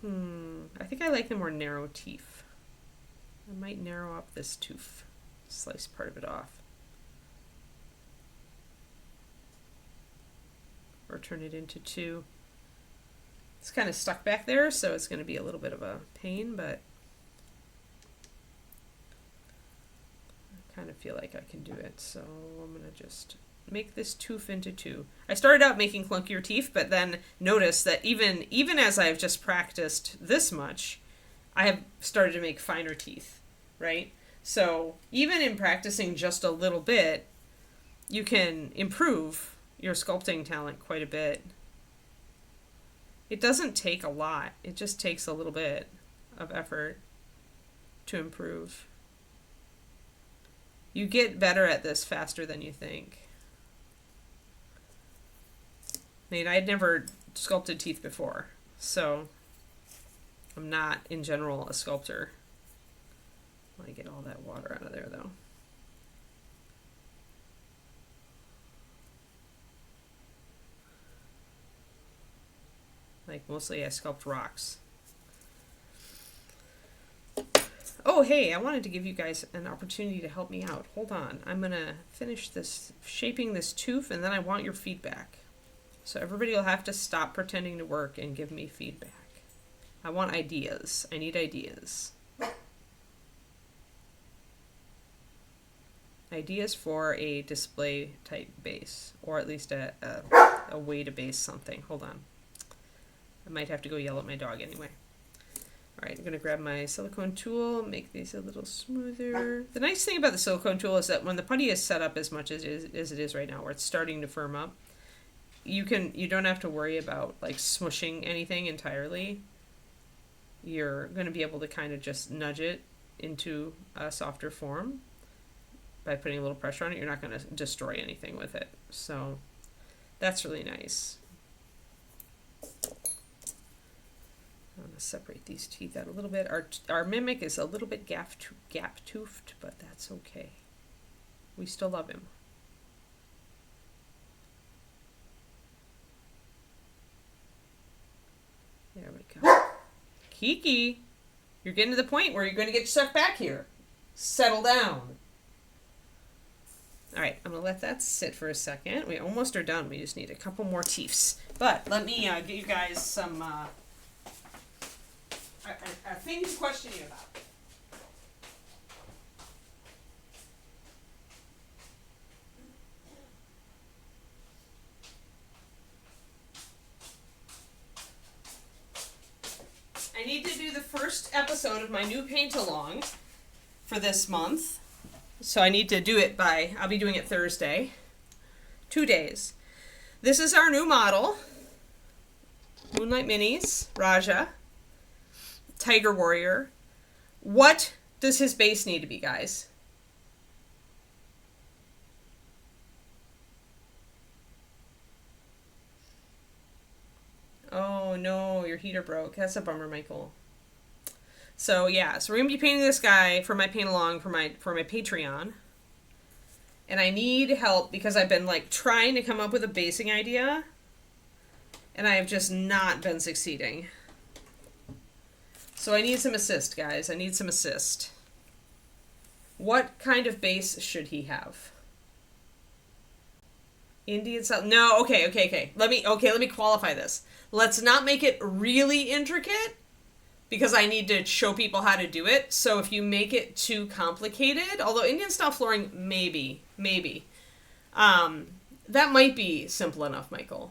I think I like the more narrow teeth. I might narrow up this tooth, slice part of it off. Or turn it into two. It's kind of stuck back there, so it's going to be a little bit of a pain, but I kind of feel like I can do it. So I'm going to just make this tooth into two. I started out making clunkier teeth, but then noticed that even as I've just practiced this much, I have started to make finer teeth, right? So even in practicing just a little bit, you can improve your sculpting talent quite a bit. It doesn't take a lot. It just takes a little bit of effort to improve. You get better at this faster than you think. I mean, I'd never sculpted teeth before, so I'm not, in general, a sculptor. Let me get all that water out of there, though. Like, mostly I sculpt rocks. Oh, hey, I wanted to give you guys an opportunity to help me out. Hold on. I'm going to finish shaping this tooth, and then I want your feedback. So everybody will have to stop pretending to work and give me feedback. I want ideas. I need ideas. Ideas for a display type base, or at least a way to base something. Hold on. I might have to go yell at my dog anyway. Alright, I'm going to grab my silicone tool, make these a little smoother. The nice thing about the silicone tool is that when the putty is set up as much as it is right now, where it's starting to firm up, you don't have to worry about like smushing anything entirely. You're going to be able to kind of just nudge it into a softer form by putting a little pressure on it. You're not going to destroy anything with it. So that's really nice. I'm going to separate these teeth out a little bit. Our mimic is a little bit gap-toothed, but that's okay. We still love him. There we go. Kiki, you're getting to the point where you're going to get stuck back here. Settle down. All right, I'm going to let that sit for a second. We almost are done. We just need a couple more teeths. But let me get you guys some a thing to question you about. I need to do the first episode of my new paint along for this month. So I need to do it I'll be doing it Thursday. 2 days. This is our new model. Moonlight Minis, Raja. Tiger Warrior. What does his base need to be, guys? Oh no, your heater broke. That's a bummer, Michael. So yeah, so we're gonna be painting this guy for my paint along for my Patreon. And I need help because I've been like trying to come up with a basing idea. And I have just not been succeeding. So I need some assist, guys. I need some assist. What kind of base should he have? Indian style? No, okay. Let me qualify this. Let's not make it really intricate because I need to show people how to do it. So if you make it too complicated, although Indian style flooring, maybe. That might be simple enough, Michael.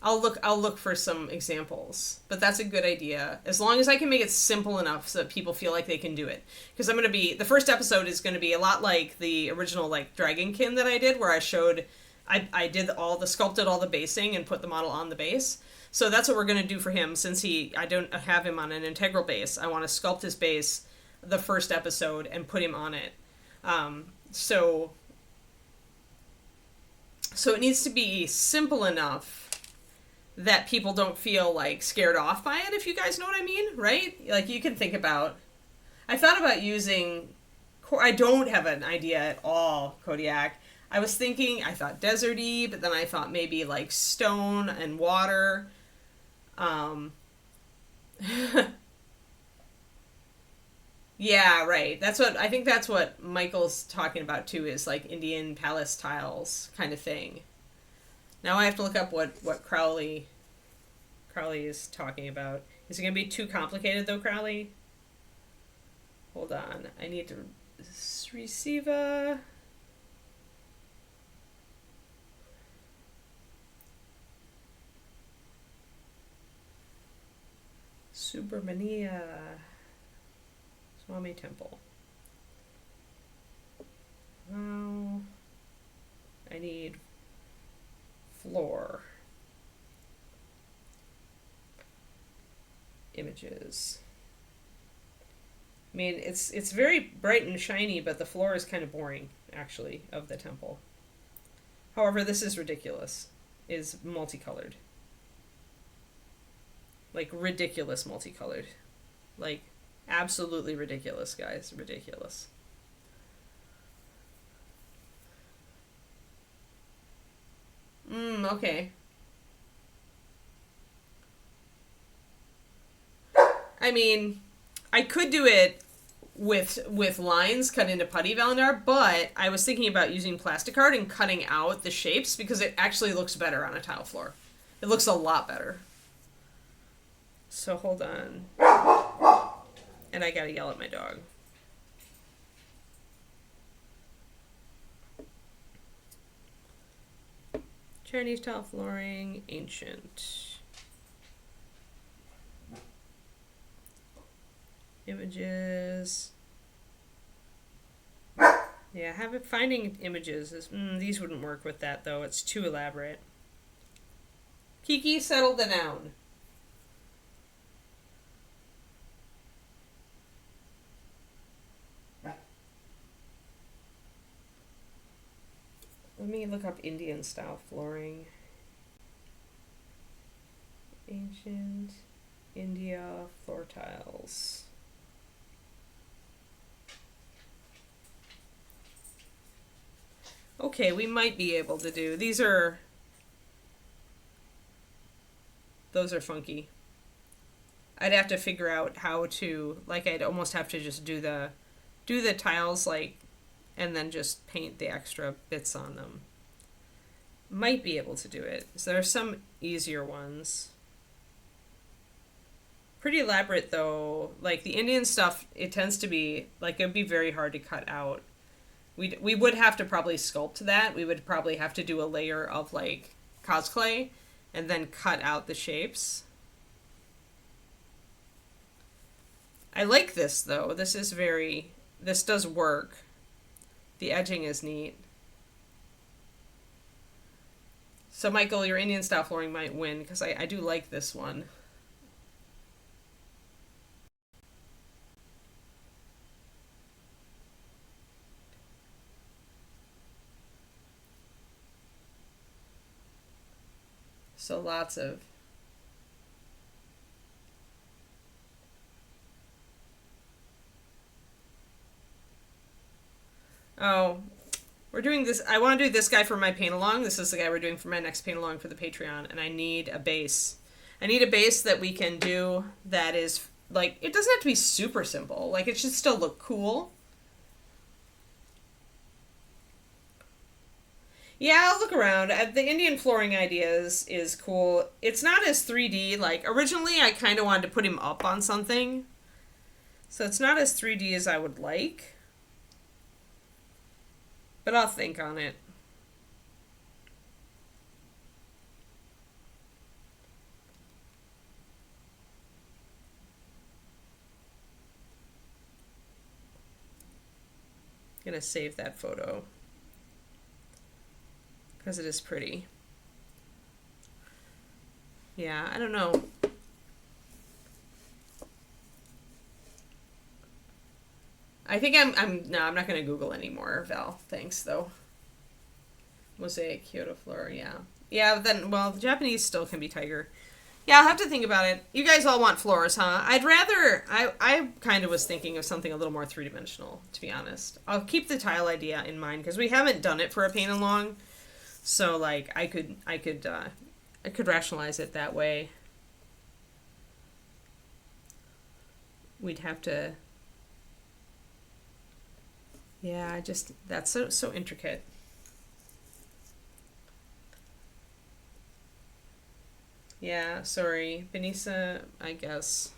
I'll look for some examples, but that's a good idea. As long as I can make it simple enough so that people feel like they can do it. Because the first episode is going to be a lot like the original like Dragonkin that I did, where I showed, I sculpted all the basing and put the model on the base. So that's what we're going to do for him since I don't have him on an integral base. I want to sculpt his base the first episode and put him on it. So it needs to be simple enough that people don't feel like scared off by it, if you guys know what I mean, right? Like you can think about, I thought about using, I don't have an idea at all, Kodiak. I thought deserty, but then I thought maybe like stone and water. Yeah, right. I think that's what Michael's talking about too, is like Indian palace tiles kind of thing. Now I have to look up what Crowley is talking about. Is it going to be too complicated though, Crowley? Hold on. I need to receive a... Subramania Swami Temple. Oh, I need floor images. I mean, it's very bright and shiny, but the floor is kind of boring, actually, of the temple. However, this is ridiculous. It is multicolored. Like, ridiculous multicolored. Like, absolutely ridiculous, guys. Ridiculous. Okay. I mean, I could do it with lines cut into putty Valendar, but I was thinking about using plastic art and cutting out the shapes because it actually looks better on a tile floor. It looks a lot better. So hold on. And I gotta yell at my dog. Chinese tile flooring, ancient. Images. Yeah, finding images is, these wouldn't work with that though. It's too elaborate. Kiki, settle down. Let me look up Indian style flooring. Ancient India floor tiles. Okay, we might be able to do. Those are funky. I'd have to figure out how to, like, I'd almost have to just do the tiles, like, and then just paint the extra bits on them. Might be able to do it. So there's some easier ones. Pretty elaborate though. Like the Indian stuff, it tends to be like it'd be very hard to cut out. We would have to probably sculpt that. We would probably have to do a layer of like cosplay and then cut out the shapes. I like this though. This does work. The edging is neat. So Michael, your Indian style flooring might win because I do like this one. So lots of oh, we're doing this. I want to do this guy for my paint along. This is the guy we're doing for my next paint along for the Patreon, and I need a base. I need a base that we can do that is like it doesn't have to be super simple. Like it should still look cool. Yeah, I'll look around. The Indian flooring ideas is cool. It's not as 3D. Like, originally I kind of wanted to put him up on something. So it's not as 3D as I would like. But I'll think on it. I'm gonna save that photo. Because it is pretty. Yeah, I don't know. I think no, I'm not going to Google anymore, Val. Thanks, though. Mosaic, Kyoto floor, yeah. Yeah, then, well, the Japanese still can be tiger. Yeah, I'll have to think about it. You guys all want floors, huh? I kind of was thinking of something a little more three-dimensional, to be honest. I'll keep the tile idea in mind, because we haven't done it for a paint along. So, like, I could rationalize it that way. We'd have to... Yeah, that's so intricate. Yeah, sorry. Benissa, I guess.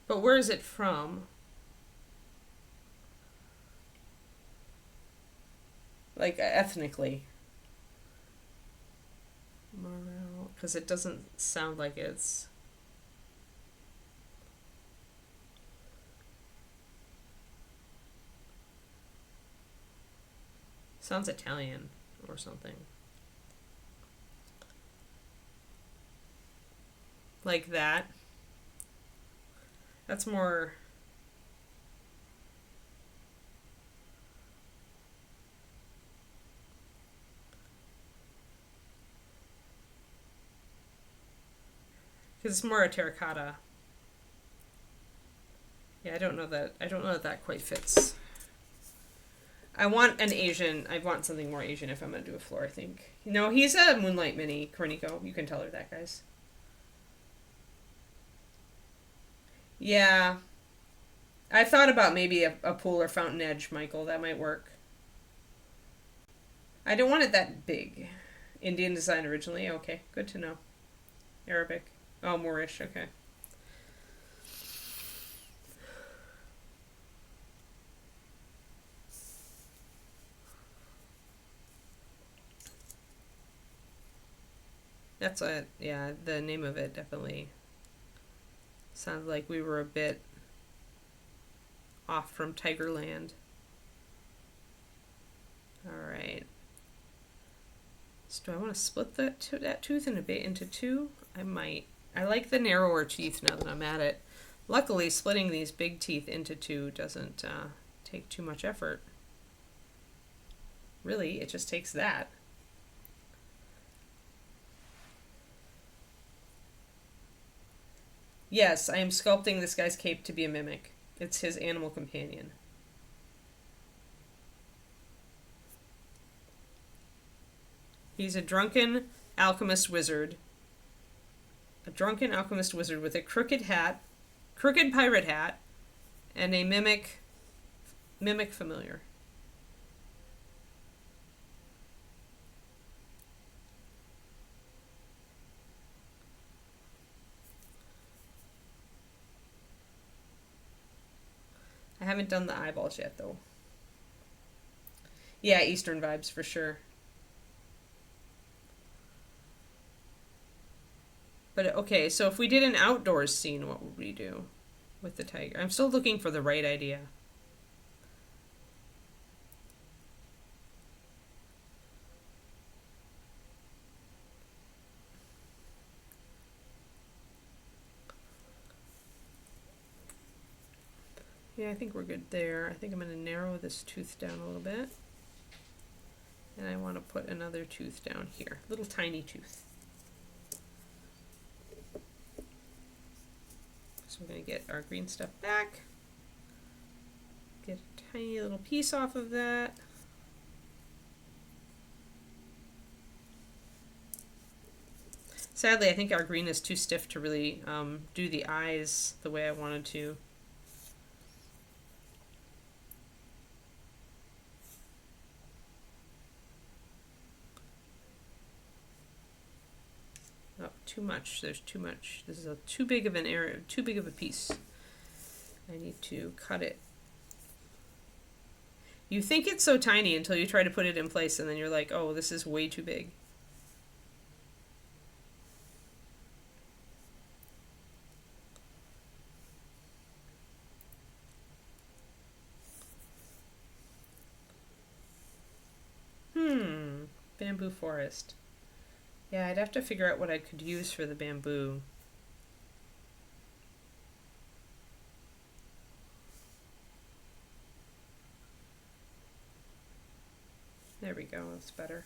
But where is it from? Like, ethnically. Morale, because it doesn't sound like it's... Sounds Italian or something. Like that. That's more... Because it's more a terracotta. Yeah, I don't know that quite fits. I want something more Asian if I'm going to do a floor, I think. No, he's a Moonlight Mini, Korniko. You can tell her that, guys. Yeah. I thought about maybe a pool or fountain edge, Michael. That might work. I don't want it that big. Indian design originally? Okay, good to know. Arabic. Oh, Moorish, okay. That's yeah, the name of it definitely sounds like we were a bit off from Tigerland. Alright. So do I want to split that tooth into two? I might. I like the narrower teeth now that I'm at it. Luckily, splitting these big teeth into two doesn't take too much effort. Really, it just takes that. Yes, I am sculpting this guy's cape to be a mimic. It's his animal companion. He's a drunken alchemist wizard. A drunken alchemist wizard with a crooked hat, crooked pirate hat, and a mimic familiar. I haven't done the eyeballs yet, though. Yeah, Eastern vibes for sure. But okay, so if we did an outdoors scene, what would we do with the tiger? I'm still looking for the right idea. Yeah, I think we're good there. I think I'm going to narrow this tooth down a little bit. And I want to put another tooth down here. Little tiny tooth. So we're going to get our green stuff back. Get a tiny little piece off of that. Sadly, I think our green is too stiff to really do the eyes the way I wanted to. Oh, too much. There's too much. This is too big of an area, too big of a piece. I need to cut it. You think it's so tiny until you try to put it in place, and then you're like, oh, this is way too big. Bamboo forest. Yeah, I'd have to figure out what I could use for the bamboo. There we go, that's better.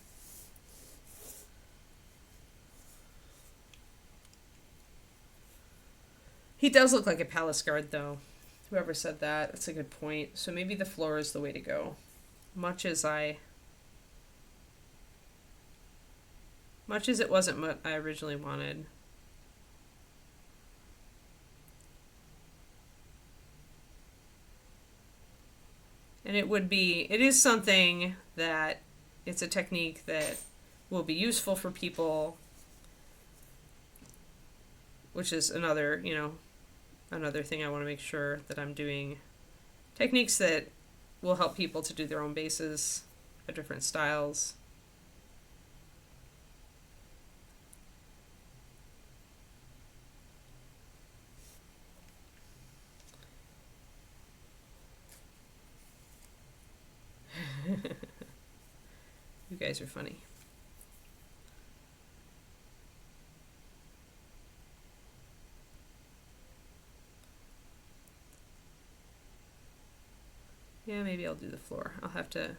He does look like a palace guard, though. Whoever said that, that's a good point. So maybe the floor is the way to go. Much as it wasn't what I originally wanted. And it is something that, it's a technique that will be useful for people, which is another thing I want to make sure that I'm doing. Techniques that will help people to do their own bases of different styles. You guys are funny. Yeah, maybe I'll do the floor. I'll have to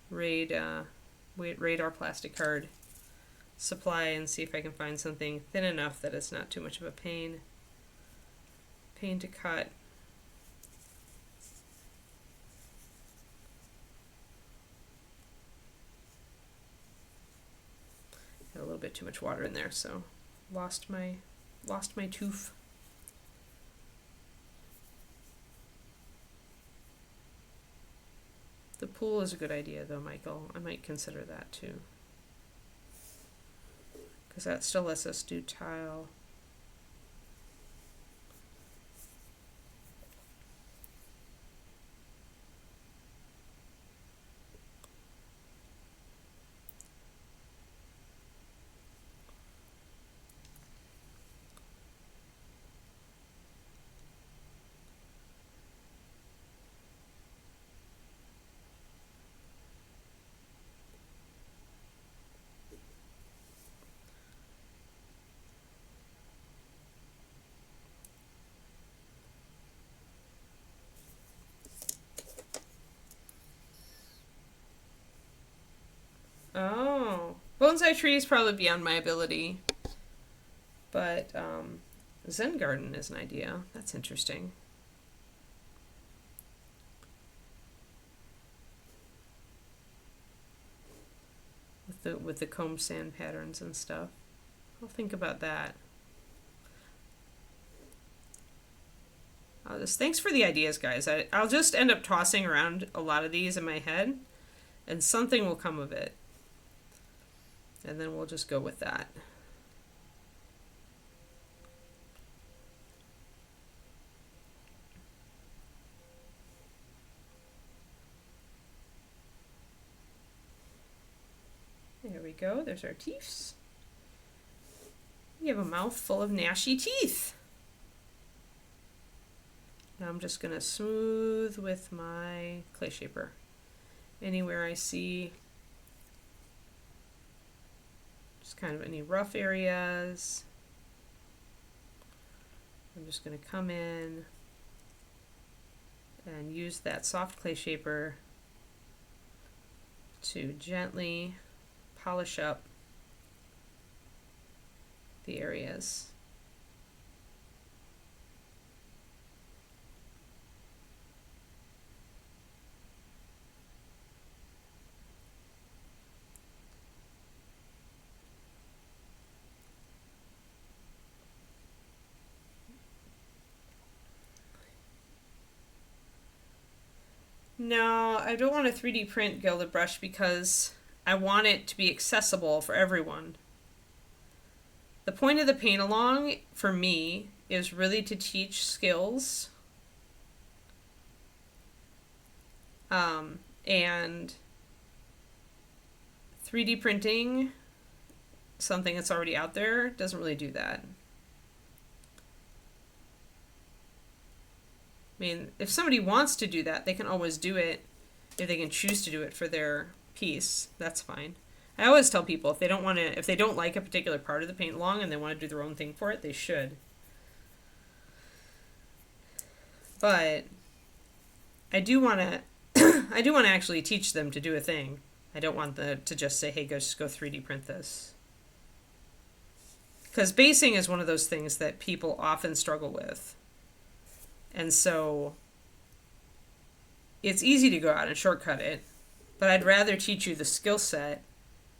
raid our plastic card supply and see if I can find something thin enough that it's not too much of a pain to cut. Had a little bit too much water in there, so lost my tooth. The pool is a good idea, though, Michael. I might consider that too, because that still lets us do tile. bonsai tree is probably beyond my ability. But Zen garden is an idea. That's interesting. With the comb sand patterns and stuff. I'll think about that. Thanks for the ideas, guys. I'll just end up tossing around a lot of these in my head, and something will come of it. And then we'll just go with that. There we go. There's our teeth. We have a mouth full of gnashy teeth. Now I'm just going to smooth with my clay shaper. Anywhere I see just kind of any rough areas, I'm just going to come in and use that soft clay shaper to gently polish up the areas. No, I don't want to 3D print Gilded Brush because I want it to be accessible for everyone. The point of the paint along for me is really to teach skills and 3D printing something that's already out there doesn't really do that. I mean, if somebody wants to do that, they can always do it. If they can choose to do it for their piece, that's fine. I always tell people if they don't like a particular part of the paint along and they want to do their own thing for it, they should. But I do want to actually teach them to do a thing. I don't want them to just say, "Hey, just go 3D print this." Because basing is one of those things that people often struggle with. And so it's easy to go out and shortcut it, but I'd rather teach you the skill set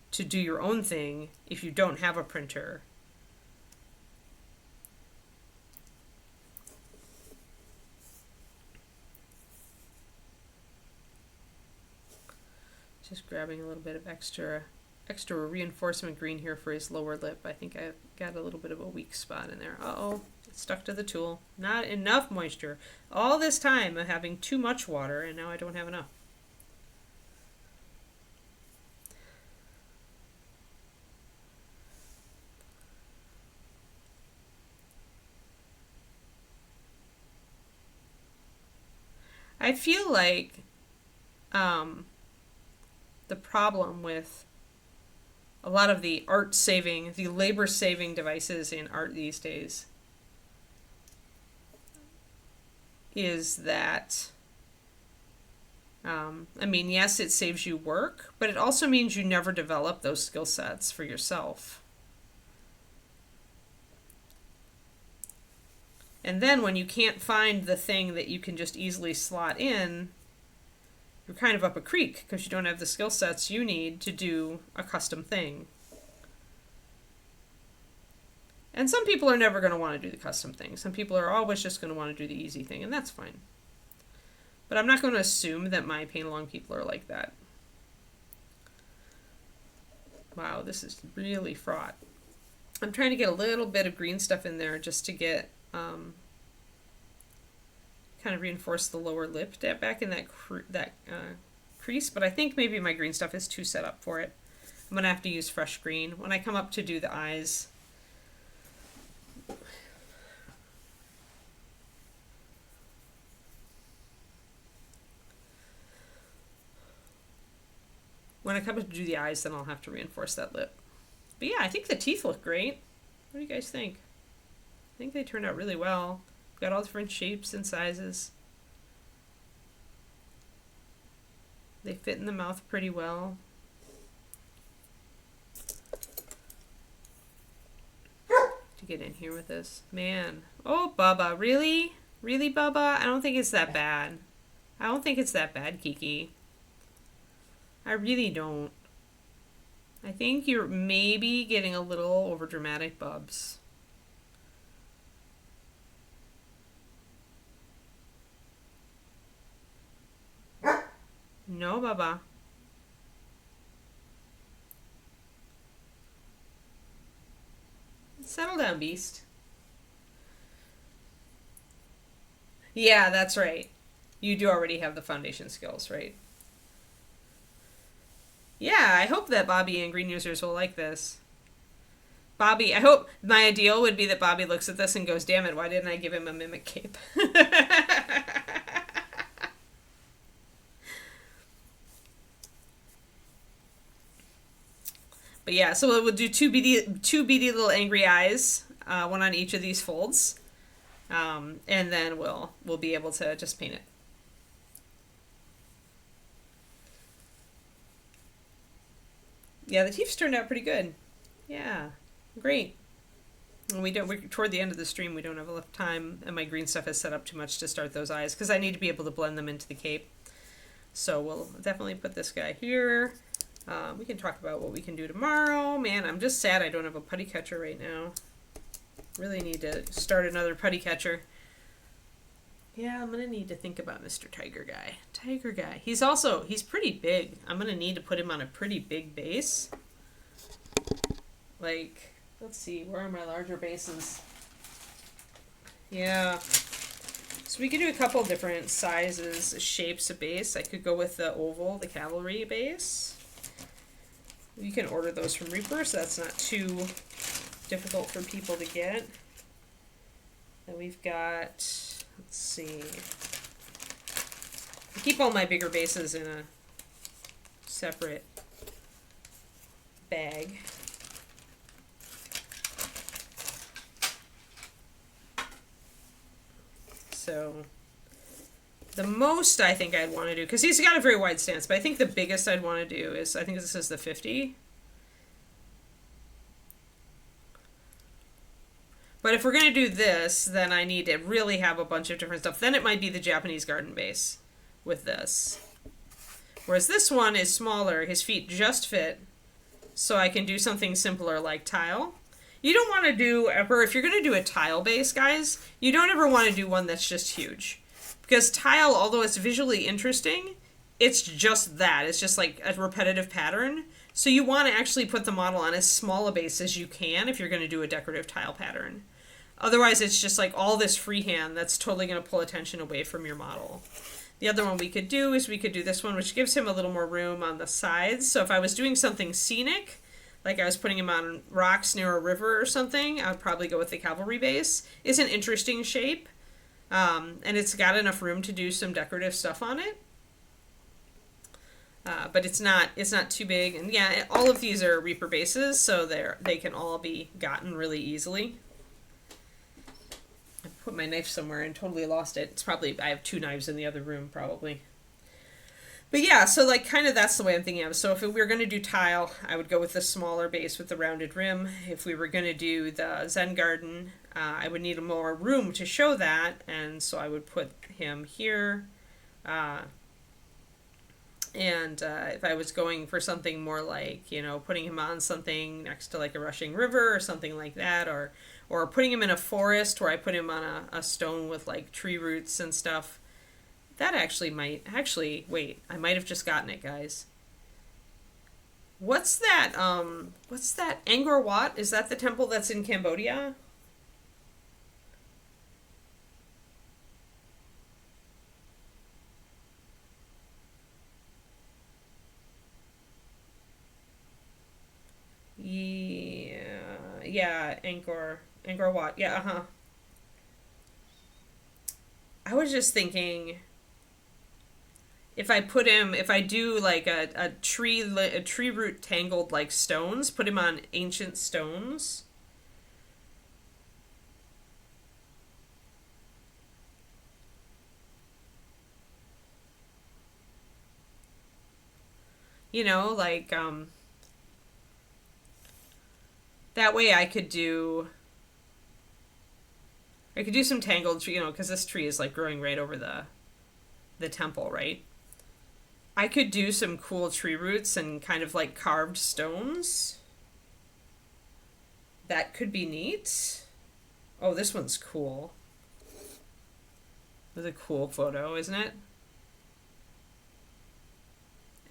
to do your own thing if you don't have a printer. Just grabbing a little bit of extra reinforcement green here for his lower lip. I think I've got a little bit of a weak spot in there. Uh-oh, it stuck to the tool. Not enough moisture. All this time of having too much water, and now I don't have enough. I feel like the problem with a lot of the the labor-saving devices in art these days is that, I mean, yes, it saves you work, but it also means you never develop those skill sets for yourself. And then when you can't find the thing that you can just easily slot in, you're kind of up a creek because you don't have the skill sets you need to do a custom thing. And some people are never going to want to do the custom thing. Some people are always just going to want to do the easy thing, and that's fine. But I'm not going to assume that my paint along people are like that. Wow, this is really fraught. I'm trying to get a little bit of green stuff in there just to get kind of reinforce the lower lip back in that crease, but I think maybe my green stuff is too set up for it. I'm going to have to use fresh green. When I come up to do the eyes, then I'll have to reinforce that lip. But yeah, I think the teeth look great. What do you guys think? I think they turned out really well. Got all different shapes and sizes. They fit in the mouth pretty well. get in here with this. Man. Oh, Bubba. Really? Really, Bubba? I don't think it's that bad. I don't think it's that bad, Kiki. I really don't. I think you're maybe getting a little overdramatic, Bubs. No, Bubba. Settle down, beast. Yeah, that's right. You do already have the foundation skills, right? Yeah, I hope that Bobby and green users will like this. Bobby, I hope my ideal would be that Bobby looks at this and goes, damn it, why didn't I give him a mimic cape? But yeah, so we'll do two beady little angry eyes, one on each of these folds, and then we'll be able to just paint it. Yeah, the teeth turned out pretty good. Yeah, great. And we're toward the end of the stream. We don't have enough time, and my green stuff is set up too much to start those eyes because I need to be able to blend them into the cape. So we'll definitely put this guy here. We can talk about what we can do tomorrow. Man, I'm just sad I don't have a putty catcher right now. Really need to start another putty catcher. Yeah, I'm gonna need to think about Mr. Tiger Guy. Tiger Guy. He's pretty big. I'm gonna need to put him on a pretty big base. Like, let's see, where are my larger bases? Yeah. So we could do a couple different sizes, shapes of base. I could go with the oval, the cavalry base. You can order those from Reaper, so that's not too difficult for people to get. Then we've got, let's see. I keep all my bigger bases in a separate bag. So the most I think I'd want to do, because he's got a very wide stance, but I think the biggest I'd want to do is, I think this is the 50. But if we're going to do this, then I need to really have a bunch of different stuff. Then it might be the Japanese garden base with this. Whereas this one is smaller, his feet just fit, so I can do something simpler like tile. You don't want to do ever, if you're going to do a tile base, guys, you don't ever want to do one that's just huge. Because tile, although it's visually interesting, it's just that. It's just like a repetitive pattern. So you want to actually put the model on as small a base as you can if you're going to do a decorative tile pattern. Otherwise, it's just like all this freehand that's totally going to pull attention away from your model. The other one we could do is we could do this one, which gives him a little more room on the sides. So if I was doing something scenic, like I was putting him on rocks near a river or something, I would probably go with the cavalry base. It's an interesting shape, and it's got enough room to do some decorative stuff on it. But it's not too big. And yeah, all of these are Reaper bases, so they can all be gotten really easily. I put my knife somewhere and totally lost it. It's probably, I have 2 knives in the other room probably. But yeah, so like kind of that's the way I'm thinking of it. So if we were going to do tile, I would go with the smaller base with the rounded rim. If we were going to do the Zen garden, I would need more room to show that, and so I would put him here. And if I was going for something more like, you know, putting him on something next to like a rushing river or something like that, or putting him in a forest where I put him on a stone with like tree roots and stuff, that actually might, wait, I might have just gotten it, guys. What's that, Angkor Wat? Is that the temple that's in Cambodia? Yeah, Angkor Wat. Yeah, uh-huh. I was just thinking, if I do like a tree root tangled like stones, put him on ancient stones. You know, like that way I could do I could do some tangled, you know, because this tree is like growing right over the temple, right? I could do some cool tree roots and kind of like carved stones. That could be neat. Oh, this one's cool. This is a cool photo, isn't it?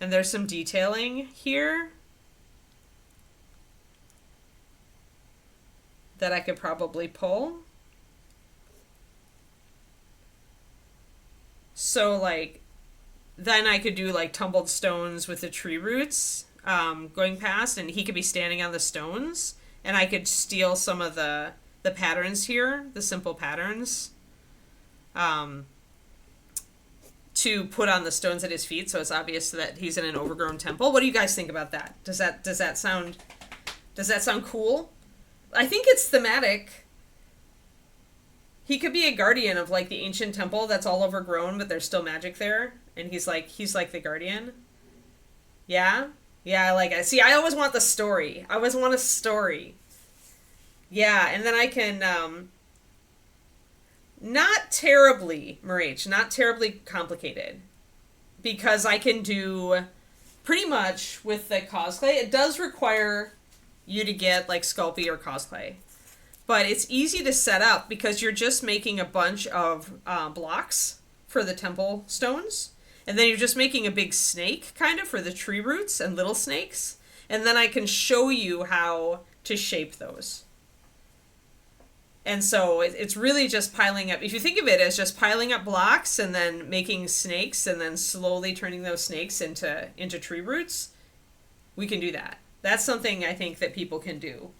And there's some detailing here that I could probably pull. So like, then I could do like tumbled stones with the tree roots going past, and he could be standing on the stones, and I could steal some of the patterns here, the simple patterns, to put on the stones at his feet, so it's obvious that he's in an overgrown temple. What do you guys think about that? Does that sound cool? I think it's thematic. He could be a guardian of like the ancient temple that's all overgrown, but there's still magic there, and he's like the guardian. Yeah, I see. I always want the story. I always want a story. Yeah, and then I can not terribly, Marich, not terribly complicated, because I can do pretty much with the cosplay. It does require you to get like Sculpey or cosplay, but it's easy to set up because you're just making a bunch of blocks for the temple stones, and then you're just making a big snake kind of for the tree roots and little snakes, and then I can show you how to shape those. And so it's really just piling up. If you think of it as just piling up blocks and then making snakes and then slowly turning those snakes into tree roots, we can do that. That's something I think that people can do.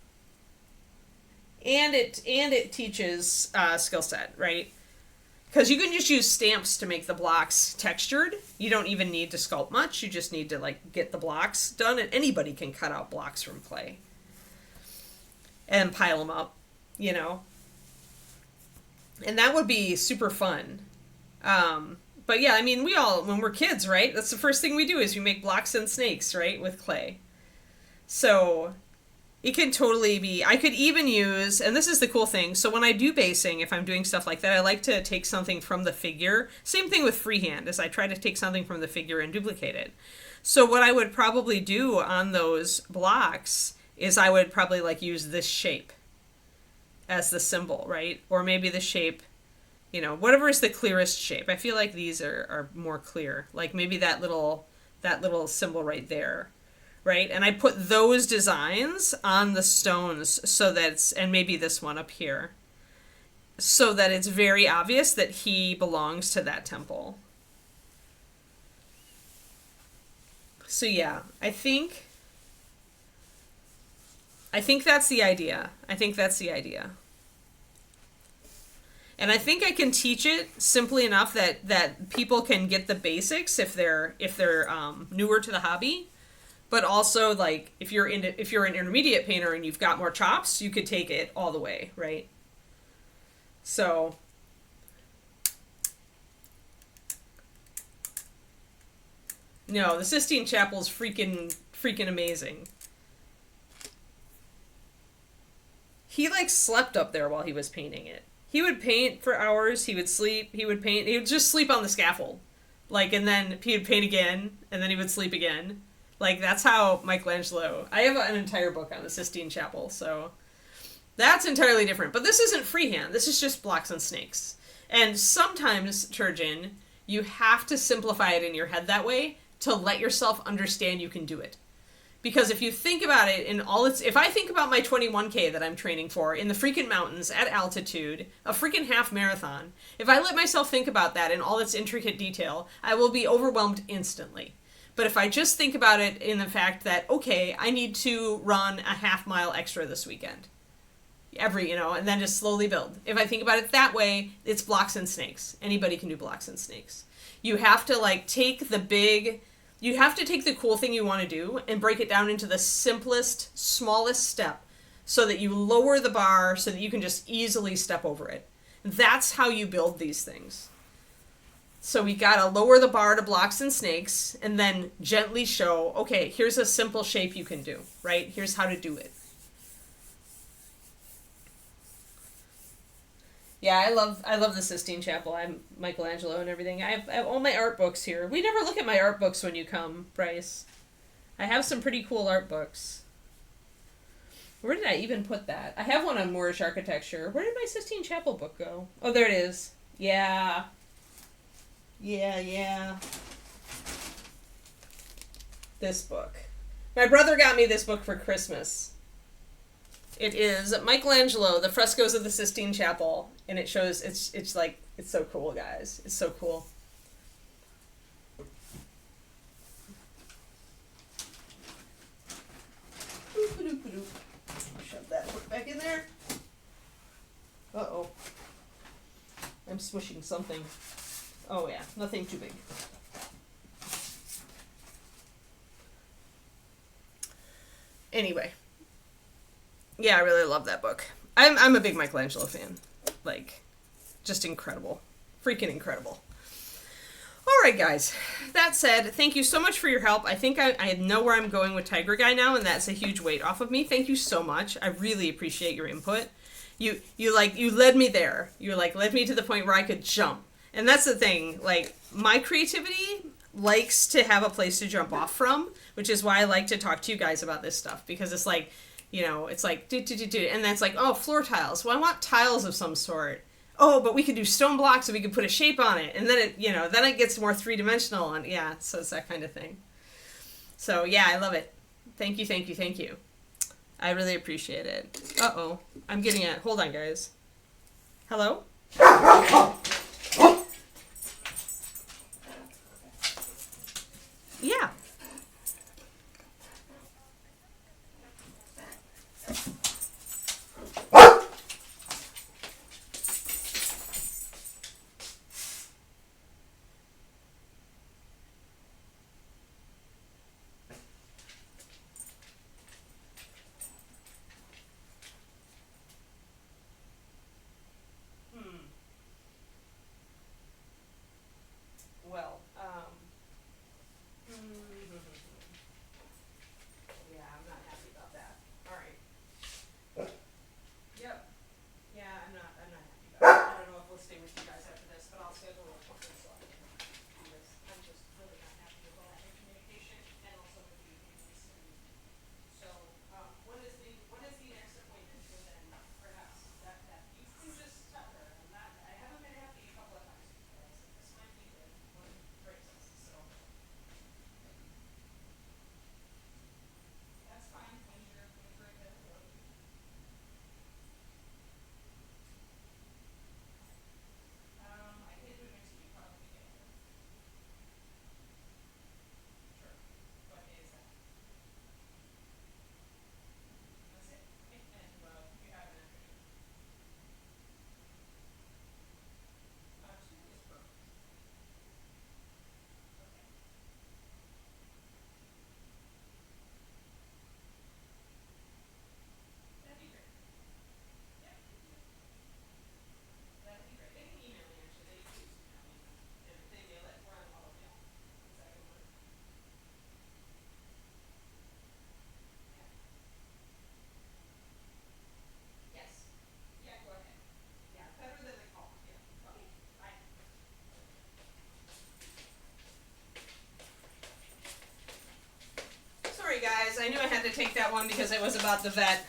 And it teaches skill set, right? Because you can just use stamps to make the blocks textured. You don't even need to sculpt much. You just need to like get the blocks done, and anybody can cut out blocks from clay and pile them up, you know. And that would be super fun. But yeah, I mean, we all, when we're kids, right? That's the first thing we do is we make blocks and snakes, right? With clay. So it can totally be, I could even use, and this is the cool thing. So when I do basing, if I'm doing stuff like that, I like to take something from the figure. Same thing with freehand, as I try to take something from the figure and duplicate it. So what I would probably do on those blocks is I would probably like use this shape as the symbol, right? Or maybe the shape, you know, whatever is the clearest shape. I feel like these are more clear. Like maybe that little symbol right there, right? And I put those designs on the stones so that it's, and maybe this one up here, so that it's very obvious that he belongs to that temple. So yeah, I think that's the idea. And I think I can teach it simply enough that people can get the basics if they're newer to the hobby. But also, like, if you're an intermediate painter and you've got more chops, you could take it all the way, right? So no, the Sistine Chapel's freaking amazing. He like slept up there while he was painting it. He would paint for hours, he would sleep, he would paint, he would just sleep on the scaffold. Like, and then he would paint again, and then he would sleep again. Like, that's how Michelangelo, I have an entire book on the Sistine Chapel, so that's entirely different. But this isn't freehand, this is just blocks and snakes. And sometimes, Turgeon, you have to simplify it in your head that way to let yourself understand you can do it. Because if you think about it in all its... If I think about my 21K that I'm training for in the freaking mountains at altitude, a freaking half marathon, if I let myself think about that in all its intricate detail, I will be overwhelmed instantly. But if I just think about it in the fact that, okay, I need to run a half mile extra this weekend. And then just slowly build. If I think about it that way, it's blocks and snakes. Anybody can do blocks and snakes. You have to, like, take the cool thing you want to do and break it down into the simplest, smallest step so that you lower the bar so that you can just easily step over it. That's how you build these things. So we gotta lower the bar to blocks and snakes and then gently show, okay, here's a simple shape you can do, right? Here's how to do it. Yeah, I love the Sistine Chapel. I'm Michelangelo and everything. I have all my art books here. We never look at my art books when you come, Bryce. I have some pretty cool art books. Where did I even put that? I have one on Moorish architecture. Where did my Sistine Chapel book go? Oh, there it is. Yeah. Yeah. This book. My brother got me this book for Christmas. It is Michelangelo, The Frescoes of the Sistine Chapel, and it shows, it's like, it's so cool, guys. It's so cool. Shove that book back in there. Uh-oh. I'm smushing something. Oh yeah, nothing too big. Anyway. Yeah, I really love that book. I'm a big Michelangelo fan. Like, just incredible. Freaking incredible. Alright, guys. That said, thank you so much for your help. I think I know where I'm going with Tiger Guy now, and that's a huge weight off of me. Thank you so much. I really appreciate your input. You led me there. You led me to the point where I could jump. And that's the thing. Like, my creativity likes to have a place to jump off from, which is why I like to talk to you guys about this stuff, because it's like, it's like, and that's like, oh, floor tiles. Well, I want tiles of some sort. Oh, but we could do stone blocks and we could put a shape on it. And then then it gets more three-dimensional, and yeah, so it's that kind of thing. So yeah, I love it. Thank you. I really appreciate it. Uh-oh, I'm getting it. Hold on, guys. Hello? Yeah. Well, yeah, I'm not happy about that. All right. Yep. Yeah, I'm not happy about it. I don't know if we'll stay with you guys after this, but I'll schedule a appointment so I can do this. I'm just really not happy with all that communication and also with you being listened. So, when is the next appointment? So then perhaps that you can just tell her I haven't been happy a couple of times before. I said this might be what breaks us. So that's fine when you're available. I can't do it next week, probably the week after. Sure. What day is that? That's it. Okay. And you have an afternoon. Tuesday is perfect. Okay. That'd be great. Yep. That'd be great. They can email me actually. They used to email me. And they let run all of mail. Is that gonna work? Yeah. Yes. Yeah, go ahead. Yeah, better than the call. Yeah. Okay. Bye. Sorry guys, I knew I had to take that one because it was about the vet.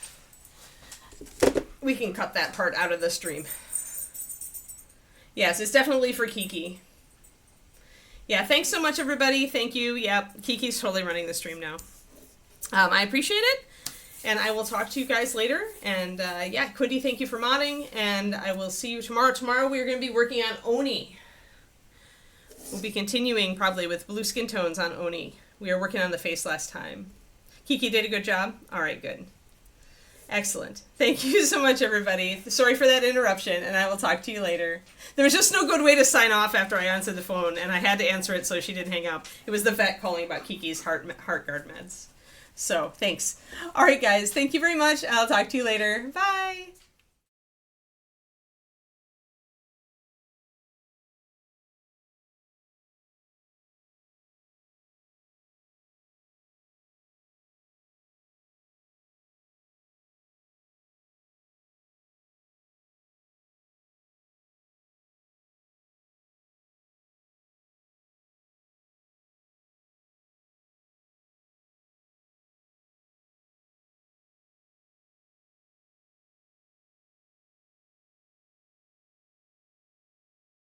We can cut that part out of the stream. Yes, it's definitely for Kiki. Yeah, thanks so much everybody. Thank you. Yep, Kiki's totally running the stream now. I appreciate it. And I will talk to you guys later. And yeah, Quindy, thank you for modding. And I will see you tomorrow. Tomorrow we're going to be working on Oni. We'll be continuing probably with blue skin tones on Oni. We were working on the face last time. Kiki did a good job? All right, good. Excellent. Thank you so much, everybody. Sorry for that interruption, and I will talk to you later. There was just no good way to sign off after I answered the phone, and I had to answer it so she didn't hang up. It was the vet calling about Kiki's heart guard meds. So, thanks. All right, guys. Thank you very much. I'll talk to you later. Bye.